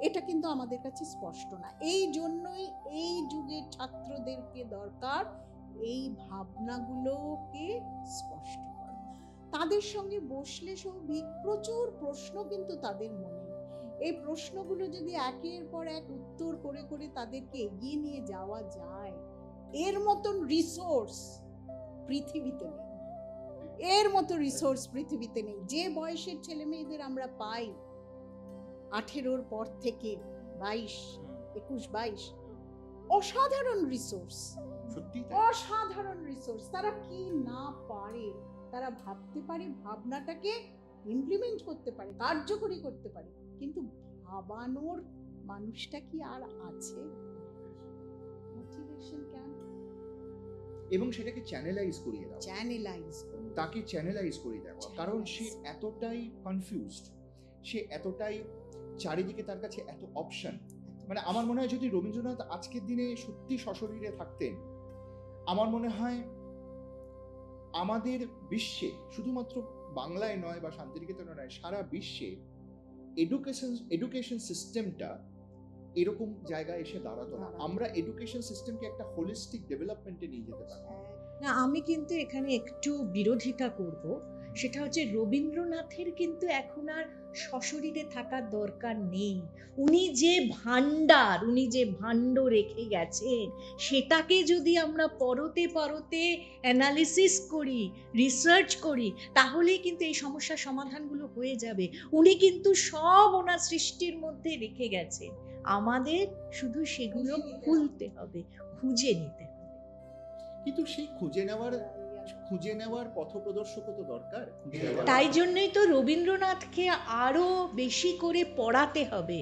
এটা কিন্তু আমাদের কাছে স্পষ্ট না। এই জন্যই এই যুগের ছাত্রদেরকে দরকার এই ভাবনাগুলোকে স্পষ্ট করা। তাদের সঙ্গে বসলে সৌভিক প্রচুর প্রশ্ন কিন্তু তাদের মনে। এই প্রশ্নগুলো যদি একের পর এক উত্তর করে করে তাদেরকে এগিয়ে নিয়ে যাওয়া যায়, এর মতন রিসোর্স পৃথিবীতে নেই। এর মতো রিসোর্স পৃথিবীতে নেই। যে বয়সের ছেলে মেয়েদের আমরা পাই 18 পর থেকে 21-22, অসাধারণ রিসোর্স, সত্যি অসাধারণ রিসোর্স। তারা কি না পারে, তারা ভাবতে পারে, ভাবনাটাকে ইমপ্লিমেন্ট করতে পারে, কার্যকরী করতে পারে, কিন্তু ভাবানোর মানুষটা কি আর আছে? মোটিভেশন কেন? এবং সেটাকে চ্যানেলাইজ করিয়ে দাও, চ্যানেলাইজ, তাকে চ্যানেলাইজ করে দেওয়া। কারণ সে এতটাই কনফিউজড, সে এতটাই চারিদিকে তার কাছে এত অপশন। মানে আমার মনে হয় যদি রবীন্দ্রনাথ আজকের দিনে সত্যি সশরীরে থাকতেন, আমার মনে হয় আমাদের বিশ্বে, শুধুমাত্র বাংলায় নয় বা শান্তিনিকেতনে নয়, সারা বিশ্বে এডুকেশন সিস্টেমটা এরকম জায়গায় এসে দাঁড়াতো না। আমরা এডুকেশন সিস্টেমকে একটা হোলিস্টিক ডেভেলপমেন্টে নিয়ে যেতে পারতাম। না, আমি কিন্তু এখানে একটু বিরোধিতা করব। সেটা হচ্ছে রবীন্দ্রনাথের কিন্তু এখন আর সশরীরে থাকার দরকার নেই। উনি যে ভান্ডার, উনি যে ভাণ্ড রেখে গেছেন, সেটাকে যদি আমরা পরতে পরতে অ্যানালিসিস করি, রিসার্চ করি, তাহলেই কিন্তু এই সমস্যার সমাধানগুলো হয়ে যাবে। উনি কিন্তু সব ওনার সৃষ্টির মধ্যে রেখে গেছেন, আমাদের শুধু সেগুলো খুলতে হবে, খুঁজে নিতে হবে। কিন্তু সেই খুঁজে নেওয়ার পথপ্রদর্শকও তো দরকার। তাই জন্যই তো রবীন্দ্রনাথকে আরো বেশি করে পড়াতে হবে,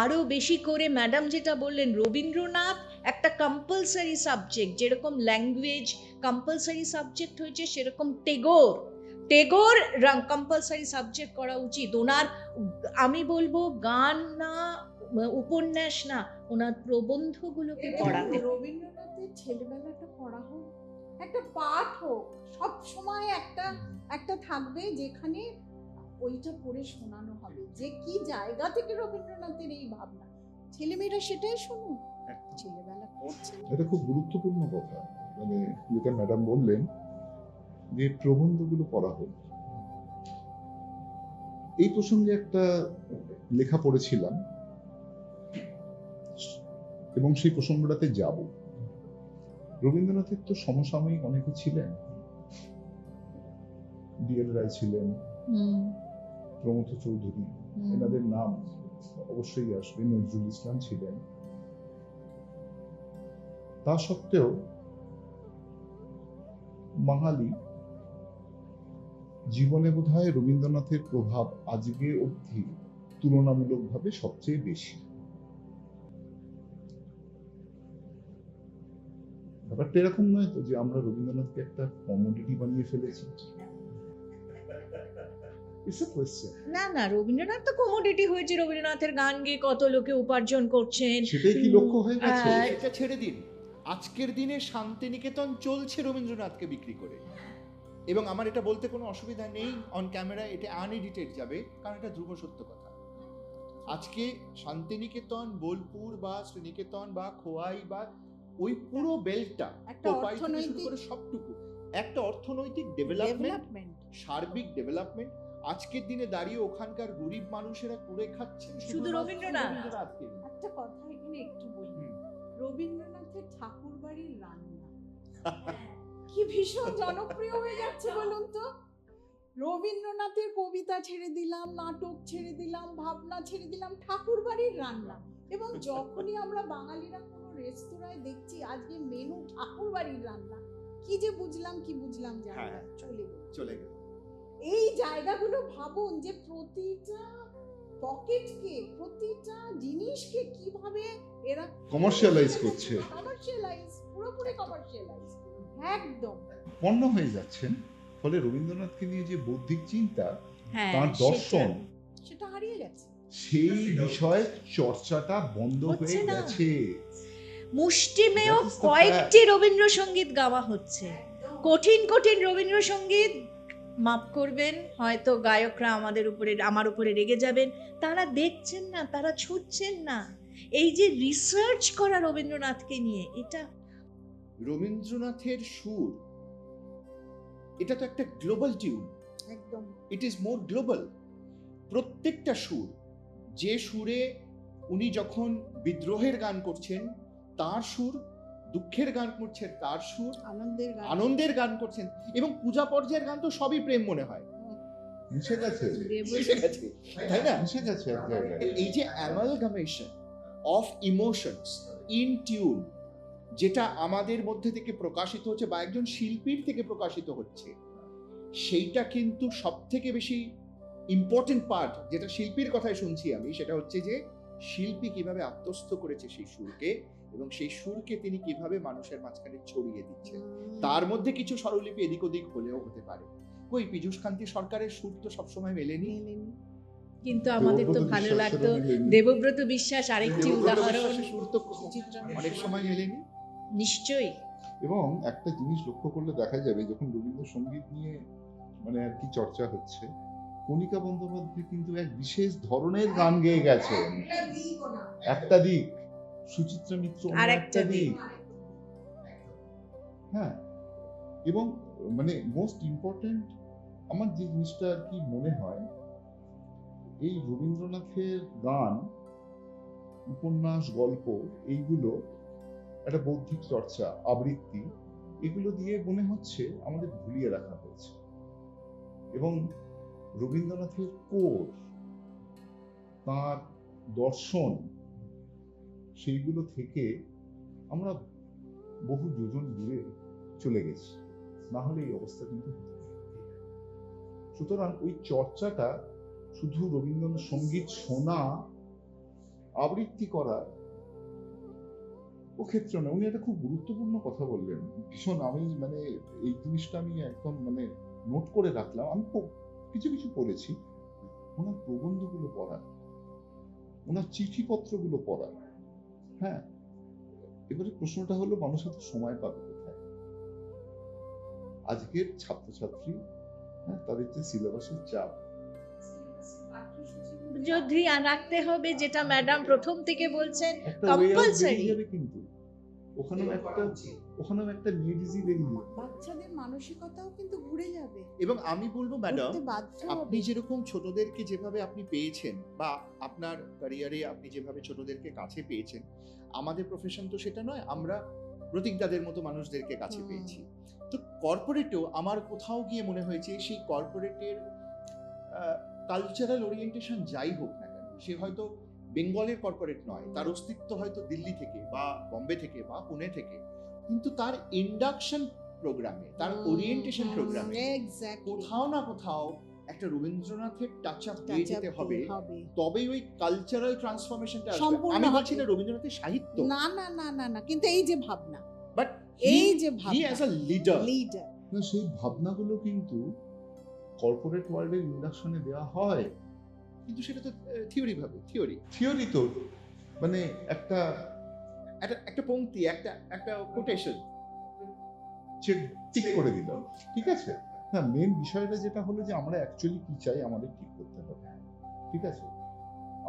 আরো বেশি করে। ম্যাডাম যেটা বললেন, রবীন্দ্রনাথ একটা কম্পালসারি সাবজেক্ট, যেরকম ল্যাঙ্গুয়েজ কম্পালসারি সাবজেক্ট হয়েছে, সেরকম টেগোর কম্পালসারি সাবজেক্ট করা উচিত। ওনার, আমি বলবো, গান না, উপন্যাস না, ওনার প্রবন্ধগুলোকে পড়াতে। রবীন্দ্রনাথের ছেলেবেলাটা পড়া হোক, একটা পাঠ হোক, সব সময় একটা থাকবে যেখানে ওইটা পড়ে শোনানো হবে যে কি জায়গা থেকে রবীন্দ্রনাথের এই ভাবনা। ছেলেমেয়েরা সেটাই শুনুক, ছেলেবেলা পড়ছে। এটা খুব গুরুত্বপূর্ণ কথা, মানে যেটা ম্যাডাম বললেন যে প্রবন্ধগুলো পড়া হোক। এই প্রসঙ্গে একটা লেখা পড়েছিলাম এবং সেই প্রসঙ্গটাতে যাব। রবীন্দ্রনাথের তো সমসাময়িক অনেকে ছিলেন, ডিএল রায় ছিলেন, প্রমথ চৌধুরী, এনাদের নাম অবশ্যই আসবে, নজরুল ইসলাম ছিলেন। তা সত্ত্বেও বাঙালি জীবনে বোধহয় রবীন্দ্রনাথের প্রভাব আজকে অবধি তুলনামূলকভাবে সবচেয়ে বেশি। ব্যাপারটা এরকম নয় তো যে আমরা রবীন্দ্রনাথকে একটা কমোডিটি বানিয়ে ফেলেছি। না না, রবীন্দ্রনাথ তো কমোডিটি হয়েছে। রবীন্দ্রনাথের গান গেয়ে কত লোকে উপার্জন করছেন, সেটাই কি লক্ষ্য হয়ে গেছে? এটা ছেড়ে দিন, আজকের দিনে শান্তিনিকেতন চলছে রবীন্দ্রনাথকে বিক্রি করে, এবং আমার এটা বলতে কোনো অসুবিধা নেই, অন ক্যামেরা এটা আনএডিটেড যাবে, কারণ এটা ধ্রুব সত্য কথা। আজকে শান্তিনিকেতন, বোলপুর বা শ্রীনিকেতন বা খোয়াই বা ওই পুরো বেল্টটা, একটা কোপাই থেকে শুরু অর্থনৈতিক করে সবটুকু একটা অর্থনৈতিক ডেভেলপমেন্ট, ডেভেলপমেন্ট, সার্বিক ডেভেলপমেন্ট। আজকের দিনে দাঁড়িয়ে ওখানকার গরিব মানুষেরা কুড়ে খাচ্ছেন শুধু শুধুমাত্র রবীন্দ্রনাথ। রবীন্দ্রনাথকে নিয়ে। একটা কথা এখানে একটু বলি, হুম। রবীন্দ্রনাথের ঠাকুর বাড়ির রান্না কি ভীষণ জনপ্রিয় হয়ে যাচ্ছে বলুন তো। রবীন্দ্রনাথের কবিতা ছেড়ে দিলাম, নাটক ছেড়ে দিলাম, ভাবনা ছেড়ে দিলাম, ঠাকুর বাড়ির রান্না। এবং যখনই আমরা বাঙালিরা কোনো রেস্তোরাঁয় দেখছি আজকে মেনু ঠাকুর বাড়ির রান্না, কি যে বুঝলাম জানি না, হ্যাঁ। চলে গেল। চলে গেল। এই জায়গাগুলো ভাবুন যে প্রতিটা পকেটকে, প্রতিটা জিনিসকে কিভাবে এরা Commercialize করছে। কমার্শিয়ালাইজ, পুরোপুরি কমার্শিয়ালাইজ, একদম। পণ্য হয়ে যাচ্ছেন। ফলে রবীন্দ্রনাথকে নিয়ে যে বৌদ্ধিক চিন্তা, হ্যাঁ, তার দর্শন, সেটা হারিয়ে গেছে। সেই বিষয়ে চর্চাটা বন্ধ হচ্ছে হয়ে না। গেছে। মুষ্টিমেয় That is the কয়েকটি রবীন্দ্রসঙ্গীত গাওয়া হচ্ছে, কঠিন কঠিন রবীন্দ্রসঙ্গীত। মাফ করবেন, হয়তো গায়করা আমার উপরে রেগে যাবেন, তারা দেখছেন না, তারা ছুটছেন না। এই যে রিসার্চ করা রবীন্দ্রনাথকে নিয়ে, এটা রবীন্দ্রনাথের সুর, এটা তো একটা গ্লোবাল টিউন, একদম ইট ইজ মোর গ্লোবাল। প্রত্যেকটা সুর, যে সুরে উনি যখন বিদ্রোহের গান করছেন তার সুর, দুঃখের গান করছেন তার সুর, আনন্দের গান। আনন্দের গান করছেন, এবং পূজা পর্যায়ের গান তো সবই প্রেম মনে হয়, মিশে গেছে, মিশে গেছে, তাই না? মিশে গেছে এক জায়গায়। এই যে amalgamation of emotions in tune, যেটা আমাদের মধ্যে থেকে প্রকাশিত হচ্ছে বা একজন শিল্পীর থেকে প্রকাশিত হচ্ছে, সেইটা কিন্তু সব থেকে বেশি ইম্পর্টেন্ট পার্ট, যেটা শিল্পীর কথায় শুনছি আমি, সেটা হচ্ছে যে শিল্পী কিভাবে আত্মস্থ করেছে সেই সুরকে, এবং সেই সুরকে তিনি কিভাবে মানুষের মাঝখানে ছড়িয়ে দিচ্ছেন। তার মধ্যে কিছু স্বরলিপি এদিক ওদিক হলেও হতে পারে। ওই পীযূষ কান্তি সরকারের সুর তো সবসময় মেলেনি, কিন্তু আমাদের তো দেবব্রত ভালো বিশ্বাসেরও লাগতো। মেলেনি। দেবব্রত বিশ্বাস আরেকটি দেবব্রত উদাহরণ, বিশ্বাসের সুর তো অনেক সময় মেলেনি। নিশ্চয়ই। এবং একটা জিনিস লক্ষ্য করলে দেখা যাবে, যখন রবীন্দ্রসঙ্গীত নিয়ে মানে আর কি চর্চা হচ্ছে, কণিকা বন্দ্যোপাধ্যায় কিন্তু এক বিশেষ ধরনের গান গেয়ে গেছেন, একটা দিক, সুচিত্রা মিত্র অন্য আরেকটা একটা দিক। দিক। হ্যাঁ, এবং মানে মোস্ট ইম্পর্টেন্ট আমার যে জিনিসটা আর কি মনে হয়, এই রবীন্দ্রনাথের গান, উপন্যাস, গল্প, এইগুলো একটা বৌদ্ধিক চর্চা, আবৃত্তি, এগুলো দিয়ে মনে হচ্ছে আমাদের ভুলিয়ে রাখা হয়েছে। এবং রবীন্দ্রনাথের কোর, তার দর্শন, সেইগুলো থেকে আমরা বহু যোজন দূরে চলে গেছি, না হলে এই অবস্থা কিন্তু হতো না। সুতরাং ওই চর্চাটা শুধু রবীন্দ্রনাথ সঙ্গীত শোনা, আবৃত্তি করা ও ক্ষেত্রে না। উনি একটা খুব গুরুত্বপূর্ণ কথা বললেন, ভীষণ, আমি মানে এই জিনিসটা আমি একদম মানে নোট করে রাখলাম। আমি কিছু কিছু পড়েছি, ওনার প্রবন্ধগুলো পড়া, ওনার চিঠিপত্রগুলো পড়া। হ্যাঁ, এবারে প্রশ্নটা হলো, মানুষ এত সময় পাবে কোথায়? আজকের ছাত্রছাত্রী, হ্যাঁ, তাদের যে সিলেবাসের চাপ, যদি রাখতে হবে, যেটা ম্যাডাম প্রথম থেকে বলছেন, একটা way out compulsory। বেরিয়ে যাবে, কিন্তু ওখানেও একটা নিডিজি বেরিয়ে যাবে। বাচ্চাদের মানসিকতাও কিন্তু ঘুরে যাবে, এবং আমি বলবো ম্যাডাম, করতে বাধ্য আপনি হবে। যেরকম ছোটদেরকে যেভাবে আপনি পেয়েছেন, বা আপনার ক্যারিয়ারে আপনি যেভাবে ছোটদেরকে কাছে পেয়েছেন, আমাদের প্রফেশন তো সেটা নয়, আমরা প্রতীকদাদের মতো মানুষদেরকে কাছে পেয়েছি। তো কর্পোরেটেও আমার কোথাও গিয়ে মনে হয়েছে, সেই কর্পোরেটের কালচারাল ওরিয়েন্টেশন যাই হোক না কেন, সে হয়তো বেঙ্গলের কর্পোরেট নয়, তার অস্তিত্ব হয়তো দিল্লি থেকে বা বম্বে থেকে বা পুনে থেকে, কিন্তু তার ইন্ডাকশন প্রোগ্রামে, তার ওরিয়েন্টেশন প্রোগ্রামে কোথাও না কোথাও একটা রবীন্দ্রনাথের টাচ আপ দিয়ে যেতে হবে, তবেই ওই কালচারাল ট্রান্সফরমেশনটা আসবে। সম্পূর্ণ আমি হবে। বলছি না রবীন্দ্রনাথের সাহিত্য, না না না না না, কিন্তু এই যে ভাবনা, বাট এই যে হি ভাবনা, অ্যাজ আ লিডার, না, সেই ভাবনাগুলো কিন্তু কর্পোরেট ওয়ার্ল্ডের ইন্ডাকশনে দেওয়া হয়, কিন্তু সেটা তো থিওরি ভাবে, থিওরি। থিওরি তো মানে একটা একটা পংক্তি, একটা কোটেশন চেক টিক করে দিল, ঠিক আছে। না, মেন বিষয়টা যেটা হলো যে আমরা অ্যাকচুয়ালি কি চাই আমাদের ঠিক করতে হবে, ঠিক আছে।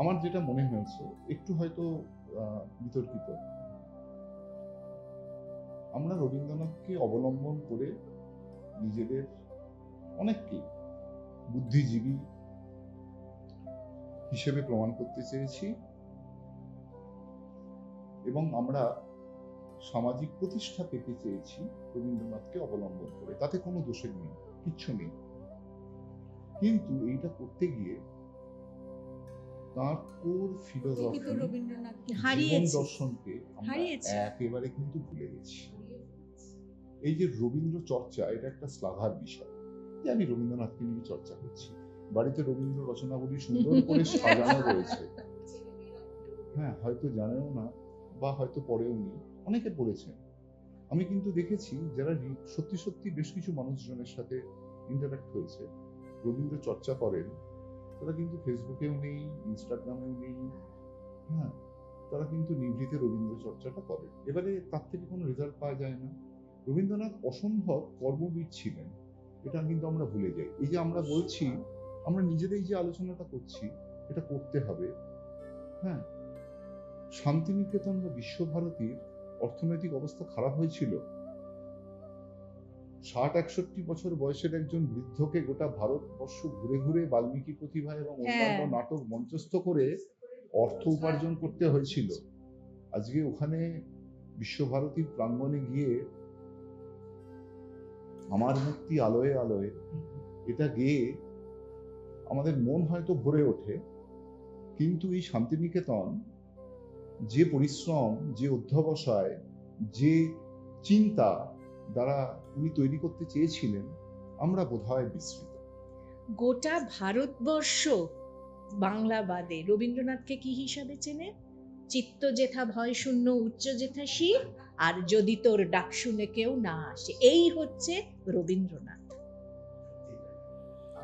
আমার যেটা মনে হয়েছে একটু হয়তো বিতর্কিত, আমরা রবীন্দ্রনাথকে অবলম্বন করে নিজেদের অনেককে বুদ্ধিজীবী হিসেবে প্রমাণ করতে চেয়েছি, এবং আমরা সামাজিক প্রতিষ্ঠা পেতে চেয়েছি রবীন্দ্রনাথকে অবলম্বন করে। তাতে কোনো দোষের নেই, কিচ্ছু নেই। কিন্তু এইটা করতে গিয়ে তার কোর ফিলোসফি, রবীন্দ্রনাথকে জীবন হারিয়েছি। দর্শনকে আমরা হারিয়েছি। একেবারে কিন্তু ভুলে গেছি। এই যে রবীন্দ্র চর্চা, এটা একটা শ্লাঘার বিষয় যে আমি রবীন্দ্রনাথকে নিয়ে চর্চা করছি। বাড়িতে রবীন্দ্র রচনাবলী সুন্দর করে সাজানো রয়েছে, হ্যাঁ, হয়তো জানেও না বা হয়তো পড়েও নি, অনেকে পড়েছেন। আমি কিন্তু দেখেছি যারা সত্যি সত্যি বেশ কিছু মানুষজনের সাথে ইন্টারাক্ট হয়েছে, রবীন্দ্র চর্চা করেন, তারা কিন্তু ফেসবুকেও নেই, ইনস্টাগ্রামেও নেই, হ্যাঁ, তারা কিন্তু নিভৃতে রবীন্দ্র চর্চাটা করে। এবারে তার থেকে কোনো রেজাল্ট পাওয়া যায় না। রবীন্দ্রনাথ অসম্ভব কর্মবীর ছিলেন, এটা কিন্তু আমরা ভুলে যাই। এই যে আমরা বলছি, আমরা নিজেরাই যে আলোচনাটা করছি, এটা করতে হবে, হ্যাঁ। শান্তিনিকেতন বা বিশ্বভারতীর অর্থনৈতিক অবস্থা খারাপ হয়েছিল। 60-61 বছর বয়সের একজন বৃদ্ধকে গোটা ভারতবর্ষ ঘুরে ঘুরে বাল্মীকি প্রতিভা এবং অন্যান্য নাটক মঞ্চস্থ করে অর্থ উপার্জন করতে হয়েছিল। আজকে ওখানে বিশ্বভারতীর প্রাঙ্গণে গিয়ে আমার মুক্তি আলোয় আলোয় এটা গেয়ে আমাদের মন হয়তো ভরে ওঠে, কিন্তু এই শান্তিনিকেতন যে পরিশ্রম, যে অধ্যবসায়, যে চিন্তা দ্বারা উনি তৈরি করতে চেয়েছিলেন, আমরা বোধহয় বিস্মৃত। গোটা ভারতবর্ষ বাংলা বাদে রবীন্দ্রনাথকে কি হিসাবে চেনে? চিত্ত যেথা ভয় শূন্য, উচ্চ যেথা শির, আর যদি তোর ডাক শুনে কেউ না আসে, এই হচ্ছে রবীন্দ্রনাথ।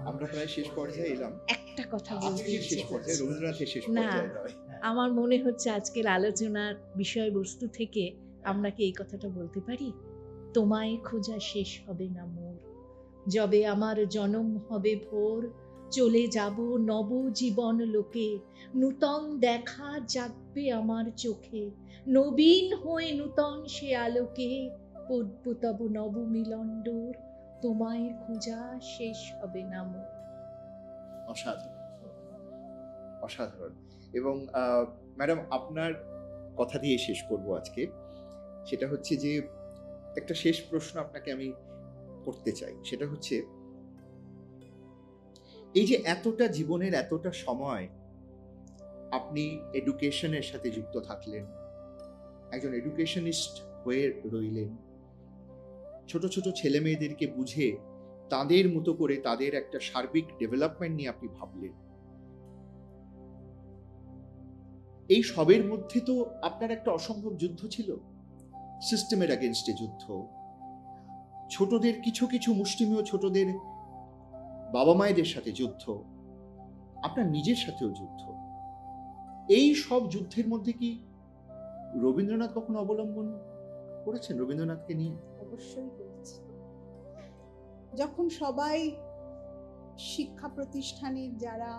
আমরা প্রায় শেষ পর্যায়ে এলাম। একটা কথা বলতে আজকের শেষ ইচ্ছে পর্যায়ে, করছে। রবীন্দ্রনাথের শেষ না, পর্যায়ে নয়। আমার মনে হচ্ছে আজকের আলোচনার বিষয়বস্তু থেকে আমরা কি এই কথাটা বলতে পারি? তোমায় খোঁজা শেষ হবে না মোর, যবে আমার জনম হবে ভোর, চলে যাব নব জীবন লোকে, নূতন দেখা জাগবে আমার চোখে, নবীন হয়ে নূতন সে আলোকে, পড়ব তব নব মিলন ডোর, তোমায় খোঁজা শেষ হবে না মোর। অসাধারণ, অসাধারণ। এবং ম্যাডাম, আপনার কথা দিয়ে শেষ করব আজকে। সেটা হচ্ছে যে একটা শেষ প্রশ্ন আপনাকে আমি করতে চাই, সেটা হচ্ছে এই যে এতটা জীবনের এতটা সময় আপনি এডুকেশনের সাথে যুক্ত থাকলেন, একজন এডুকেশনিস্ট হয়ে রইলেন, ছোট ছোট ছেলে মেয়েদেরকে বুঝে তাদের মতো করে তাদের একটা সার্বিক ডেভেলপমেন্ট নিয়ে আপনি ভাবলেন। এই সবের মধ্যে তো আপনার একটা অসম্ভব যুদ্ধ ছিল, সিস্টেমের এগেনস্টে যুদ্ধ, ছোটদের কিছু কিছু মুষ্টিমেয় ছোটদের বাবা মায়েদের সাথে যুদ্ধ, আপনার নিজের সাথেও যুদ্ধ। এই সব যুদ্ধের মধ্যে কি রবীন্দ্রনাথ কখনো অবলম্বন করেছেন, রবীন্দ্রনাথকে নিয়ে? অবশ্যই করেছি। যখন সবাই শিক্ষা প্রতিষ্ঠানের যারা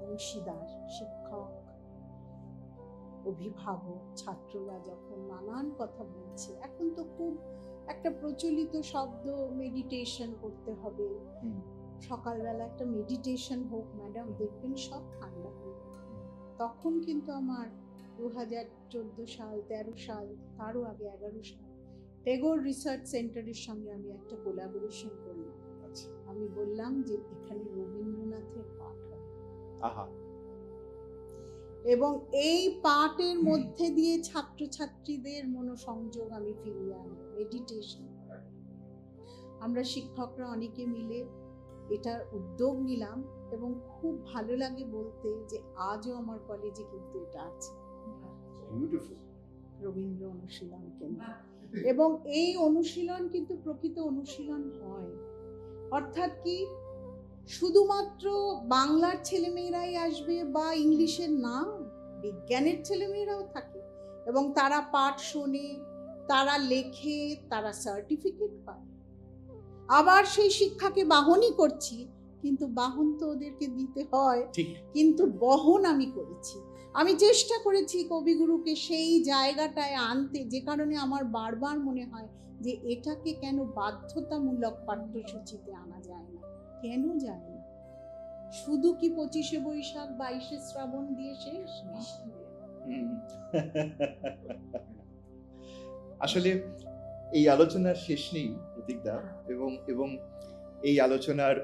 অংশীদার, শিক্ষক, অভিভাবক, ছাত্ররা যখন নানান কথা বলছে, এখন তো খুব একটা প্রচলিত শব্দ মেডিটেশন করতে হবে, সকালবেলা একটা মেডিটেশন হোক ম্যাডাম, দেখবেন সব ঠান্ডা হয়ে যাবে। তখন কিন্তু আমার 2014 সাল, 13 সাল, তারও আগে 11 সাল টেগোর রিসার্চ সেন্টারের সঙ্গে আমি একটা কোলাবোরেশন করলাম। আমি বললাম যে এখানে রবীন্দ্রনাথের পাঠ হবে, আহা, এবং এই পাঠের মধ্যে দিয়ে ছাত্রছাত্রীদের মনোসংযোগ আমি ফিরিয়ে আনবো, মেডিটেশন। আমরা শিক্ষকরা অনেকে মিলে এটার উদ্যোগ নিলাম, এবং খুব ভালো লাগে বলতে যে আজও আমার কলেজে কিন্তু এটা আছে, বিউটিফুল, রবীন্দ্র অনুশীলন কেন্দ্র। এবং এই অনুশীলন কিন্তু প্রকৃত অনুশীলন হয়, অর্থাৎ কি শুধুমাত্র বাংলার ছেলেমেয়েরাই আসবে বা ইংলিশের না, বিজ্ঞানের ছেলেমেয়েরাও থাকে, এবং তারা পাঠ শোনে, তারা লেখে, তারা সার্টিফিকেট পায়। আবার সেই শিক্ষাকে বাহনই করছি, কিন্তু বাহন তো ওদেরকে দিতে হয়, ঠিক। কিন্তু বহন আমি করেছি। আমি চেষ্টা করেছি কবিগুরুকে সেই জায়গাটায় আনতে, যে কারণে আমার বারবার মনে হয় যে এটাকে কেন বাধ্যতামূলক পাঠ্যসূচিতে আনা যায় না, কেন যায় না? শুধু কি 25শে বৈশাখ 22শে শ্রাবণ দিয়ে শেষ না? আসলে এই আলোচনার শেষ নেই প্রতীকদা, এবং এই আলোচনার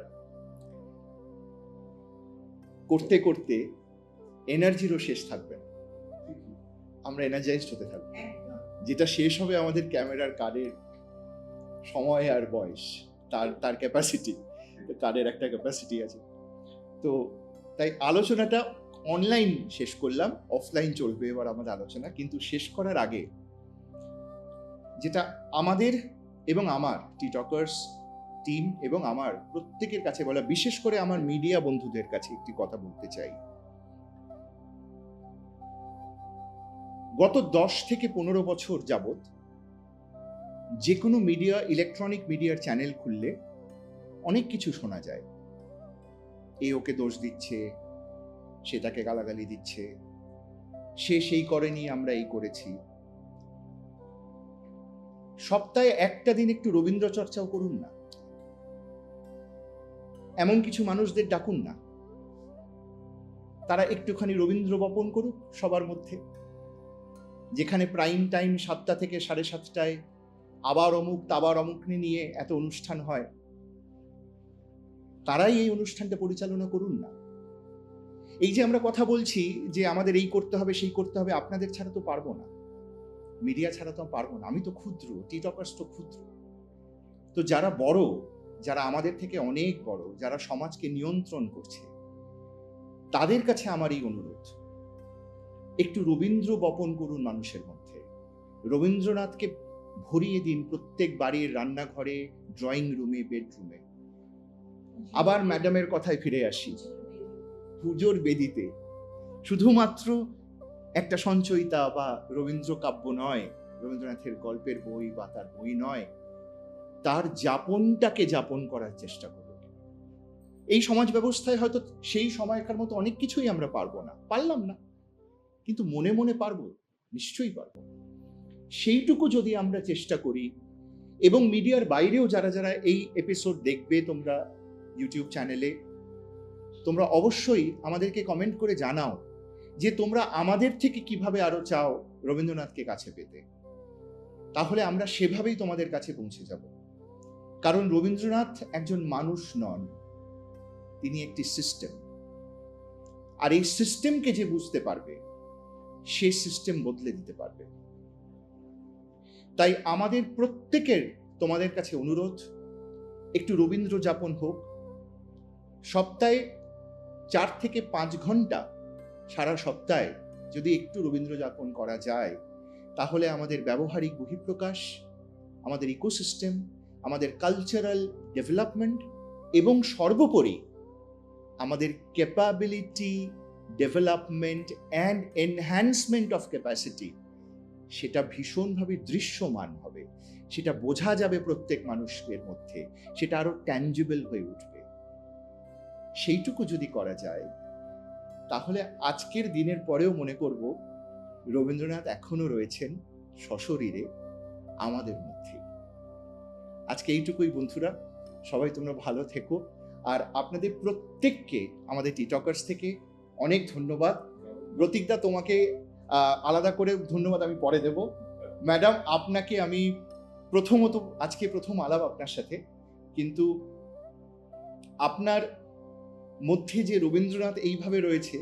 করতে করতে এনার্জিরও শেষ থাকবে না, আমরা এনার্জাইজড হতে থাকবো। যেটা শেষ হবে আমাদের ক্যামেরার কার্ডের সময় আর বয়স, তার ক্যাপাসিটি, কার্ডের একটা ক্যাপাসিটি আছে। তো তাই আলোচনাটা অনলাইন শেষ করলাম, অফলাইন চলবে এবার আমাদের আলোচনা। কিন্তু শেষ করার আগে যেটা আমাদের এবং আমার টিটকার্স টিম এবং আমার প্রত্যেকের কাছে বলা, বিশেষ করে আমার মিডিয়া বন্ধুদের কাছে একটি কথা বলতে চাই। গত 10 থেকে 15 বছর যাবত যে কোনো মিডিয়া, ইলেকট্রনিক মিডিয়ার চ্যানেল খুললে অনেক কিছু শোনা যায়। এ ওকে দোষ দিচ্ছে, সে তাকে গালাগালি দিচ্ছে, সে সেই করেনি, আমরা এই করেছি। সপ্তাহে একটা দিন একটু রবীন্দ্র চর্চাও করুন না, এমন কিছু মানুষদের ডাকুন না, তারা একটুখানি রবীন্দ্র বপন করুক সবার মধ্যে। যেখানে প্রাইম টাইম 7টা থেকে 7:30টায় আবার অমুক তাবার অমুক নিয়ে এত অনুষ্ঠান হয়, তারাই এই অনুষ্ঠানটা পরিচালনা করুন না। এই যে আমরা কথা বলছি যে আমাদের এই করতে হবে সেই করতে হবে, আপনাদের ছাড়া তো পারবো না, মিডিয়া ছাড়া তো পারবো না। আমি তো ক্ষুদ্র, টিটকার্স তো ক্ষুদ্র। তো যারা বড়, যারা আমাদের থেকে অনেক বড়, যারা সমাজকে নিয়ন্ত্রণ করছে, তাদের কাছে আমার এই অনুরোধ, একটু রবীন্দ্র বপন করুন মানুষের মধ্যে। রবীন্দ্রনাথকে ভরিয়ে দিন প্রত্যেক বাড়ির রান্নাঘরে, ড্রয়িং রুমে, বেডরুমে। আবার ম্যাডামের কথায় ফিরে আসি, পুজোর বেদিতে শুধুমাত্র একটা সঞ্চয়িতা বা রবীন্দ্র কাব্য নয়, রবীন্দ্রনাথের গল্পের বই বা তার বই নয়, তার যাপনটাকে যাপন করার চেষ্টা করুন। এই সমাজ ব্যবস্থায় হয়তো সেই সময়কার মতো অনেক কিছুই আমরা পারবো না, পারলাম না, কিন্তু মনে মনে পারবো, নিশ্চয়ই পারবো। সেইটুকু যদি আমরা চেষ্টা করি, এবং মিডিয়ার বাইরেও যারা যারা এই এপিসোড দেখবে তোমরা ইউটিউব চ্যানেলে, তোমরা অবশ্যই আমাদেরকে কমেন্ট করে জানাও যে তোমরা আমাদের থেকে কিভাবে আরো চাও রবীন্দ্রনাথকে কাছে পেতে। তাহলে আমরা সেভাবেই তোমাদের কাছে পৌঁছে যাব। কারণ রবীন্দ্রনাথ একজন মানুষ নন, তিনি একটি সিস্টেম। আর এই সিস্টেমকে যে বুঝতে পারবে, সেই সিস্টেম বদলে দিতে পারবে। তাই আমাদের প্রত্যেকের তোমাদের কাছে অনুরোধ, একটু রবীন্দ্র যাপন হোক। সপ্তাহে 4 থেকে 5 ঘন্টা সারা সপ্তাহে যদি একটু রবীন্দ্র যাপন করা যায়, তাহলে আমাদের ব্যবহারিক বহিঃপ্রকাশ, আমাদের ইকোসিস্টেম, আমাদের কালচারাল ডেভেলপমেন্ট এবং সর্বোপরি আমাদের capability development and enhancement of capacity, সেটা ভীষণভাবে দৃশ্যমান হবে, সেটা বোঝা যাবে প্রত্যেক মানুষের মধ্যে, সেটা আরো ট্যাঞ্জিবল হয়ে উঠবে। সেইটুকু যদি করা যায়, তাহলে আজকের দিনের পরেও মনে করব রবীন্দ্রনাথ এখনো রয়েছেন সশরীরে আমাদের মধ্যে। আজকে এইটুকুই বন্ধুরা, সবাই তোমরা ভালো থেকো। আর আপনাদের প্রত্যেককে আমাদের টিটকার্স থেকে অনেক ধন্যবাদ। প্রতীকদা, তোমাকে আলাদা করে ধন্যবাদ আমি পরে দেব। ম্যাডাম, আপনাকে আমি প্রথমত, আজকে প্রথম আলাপ আপনার সাথে, কিন্তু আপনার মধ্যে যে রবীন্দ্রনাথ এইভাবে রয়েছে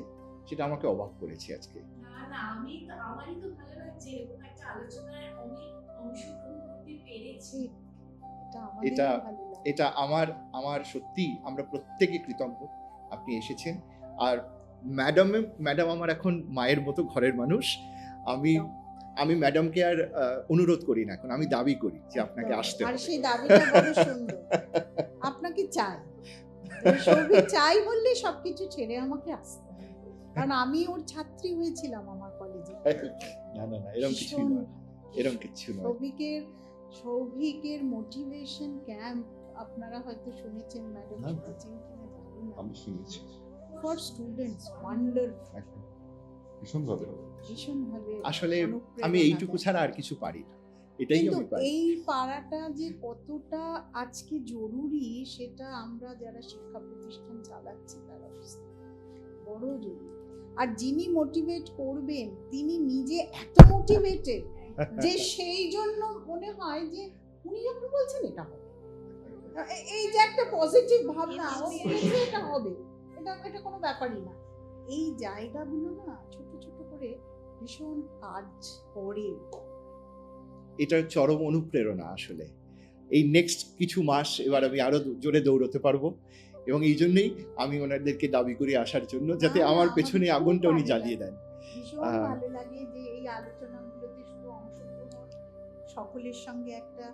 সেটা আমাকে অবাক করেছে আজকে। আমারই তো ভালো লাগছে এরকম একটা আলোচনায় আমি অংশগ্রহণ করতে পেরেছি। এটা আমার সত্যি, আমরা প্রত্যেকে কৃতজ্ঞ আপনি এসেছেন। আর ম্যাডাম আমার এখন মায়ের মতো ঘরের মানুষ। আমি ম্যাডামকে আর অনুরোধ করি না, এখন আমি দাবি করি যে আপনাকে আসতে হবে। আর সেই দাবিটা বড় সুন্দর, আপনাকে চাই, সবই চাই বললে সবকিছু ছেড়ে আমাকে আসতে হবে, কারণ আমি ওর ছাত্রী হয়েছিলাম আমার কলেজে। না এরকম কিছু ভীষণ নয়, এরকম কিছু নয়। সৌভিকের মোটিভেশন ক্যাম্প আপনারা হয়তো শুনেছেন, ম্যাডাম হ্যাঁ। শুনেছেন কিনা জানি না, আমি শুনেছি ফর স্টুডেন্টস ওয়ান্ডারফুল, একদম ভীষণ ভাবে ভীষণ ভাবে আসলে অনুপ্রেরণা আমি এইটুকু দেয়। ছাড়া আর কিছু পারি না, এটাই কিন্তু আমি পারি। এই পাড়াটা যে কতটা আজকে জরুরি সেটা আমরা যারা শিক্ষা প্রতিষ্ঠান চালাচ্ছি তারা বুঝতে পারি। বড় জরুরি। আর যিনি মোটিভেট করবেন তিনি নিজে এত মোটিভেটেড যে সেই জন্য মনে হয় যে উনি যখন বলছেন এটা হবে, এই যে একটা পজিটিভ ভাবনা ও বলছে এটা হবে, এটা কোনো ব্যাপারই না। এই জায়গাগুলো না ছোট ছোট করে ভীষণ কাজ করে। এটা চরম অনুপ্রেরণা আসলে। এই নেক্সট কিছু মাস এবার আমি আরো জোরে দৌড়তে পারবো, এবং এই জন্যই আমি ওনাদেরকে দাবি করি আসার জন্য, যাতে না, আমার না, পেছনে আমার খুব আগুনটা উনি ভালো জ্বালিয়ে দেন। ভীষণ আহ, ভালো লাগে যে এই আলোচনাগুলোতে শুধু অংশগ্রহণ, সকলের সঙ্গে একটা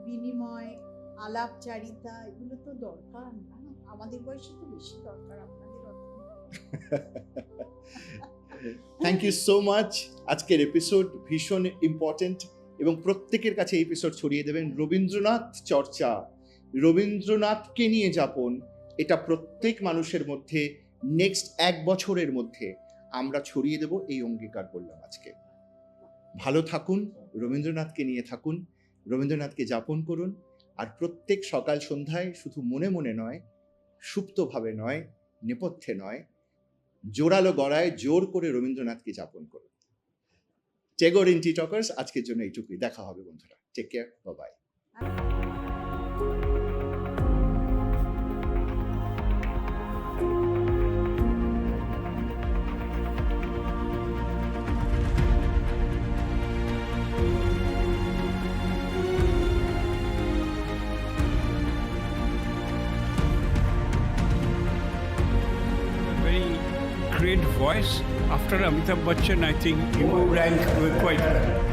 বিনিময়, আলাপচারিতা, এগুলো তো দরকার না, আমাদের বয়সে তো বেশি দরকার, আপনাদের অত থ্যাংক ইউ সো মাচ। আজকের এপিসোড ভীষণ ইম্পর্টেন্ট, এবং প্রত্যেকের কাছে এই এপিসোড ছড়িয়ে দেবেন। রবীন্দ্রনাথ চর্চা, রবীন্দ্রনাথকে নিয়ে যাপন, এটা প্রত্যেক মানুষের মধ্যে নেক্সট 1 বছরের মধ্যে আমরা ছড়িয়ে দেব, এই অঙ্গীকার করলাম আজকে। ভালো থাকুন, রবীন্দ্রনাথকে নিয়ে থাকুন, রবীন্দ্রনাথকে যাপন করুন, আর প্রত্যেক সকাল সন্ধ্যায় শুধু মনে মনে নয়, সুপ্তভাবে নয়, নেপথ্যে নয়, জোরালো গড়ায় জোর করে রবীন্দ্রনাথকে যাপন করুন। টেগোর ইন টি টকার্স আজকের জন্য এইটুকুই। দেখা হবে বন্ধুরা, take care, bye. Very great voice. After Amitabh Bachchan, I think you rank quite well.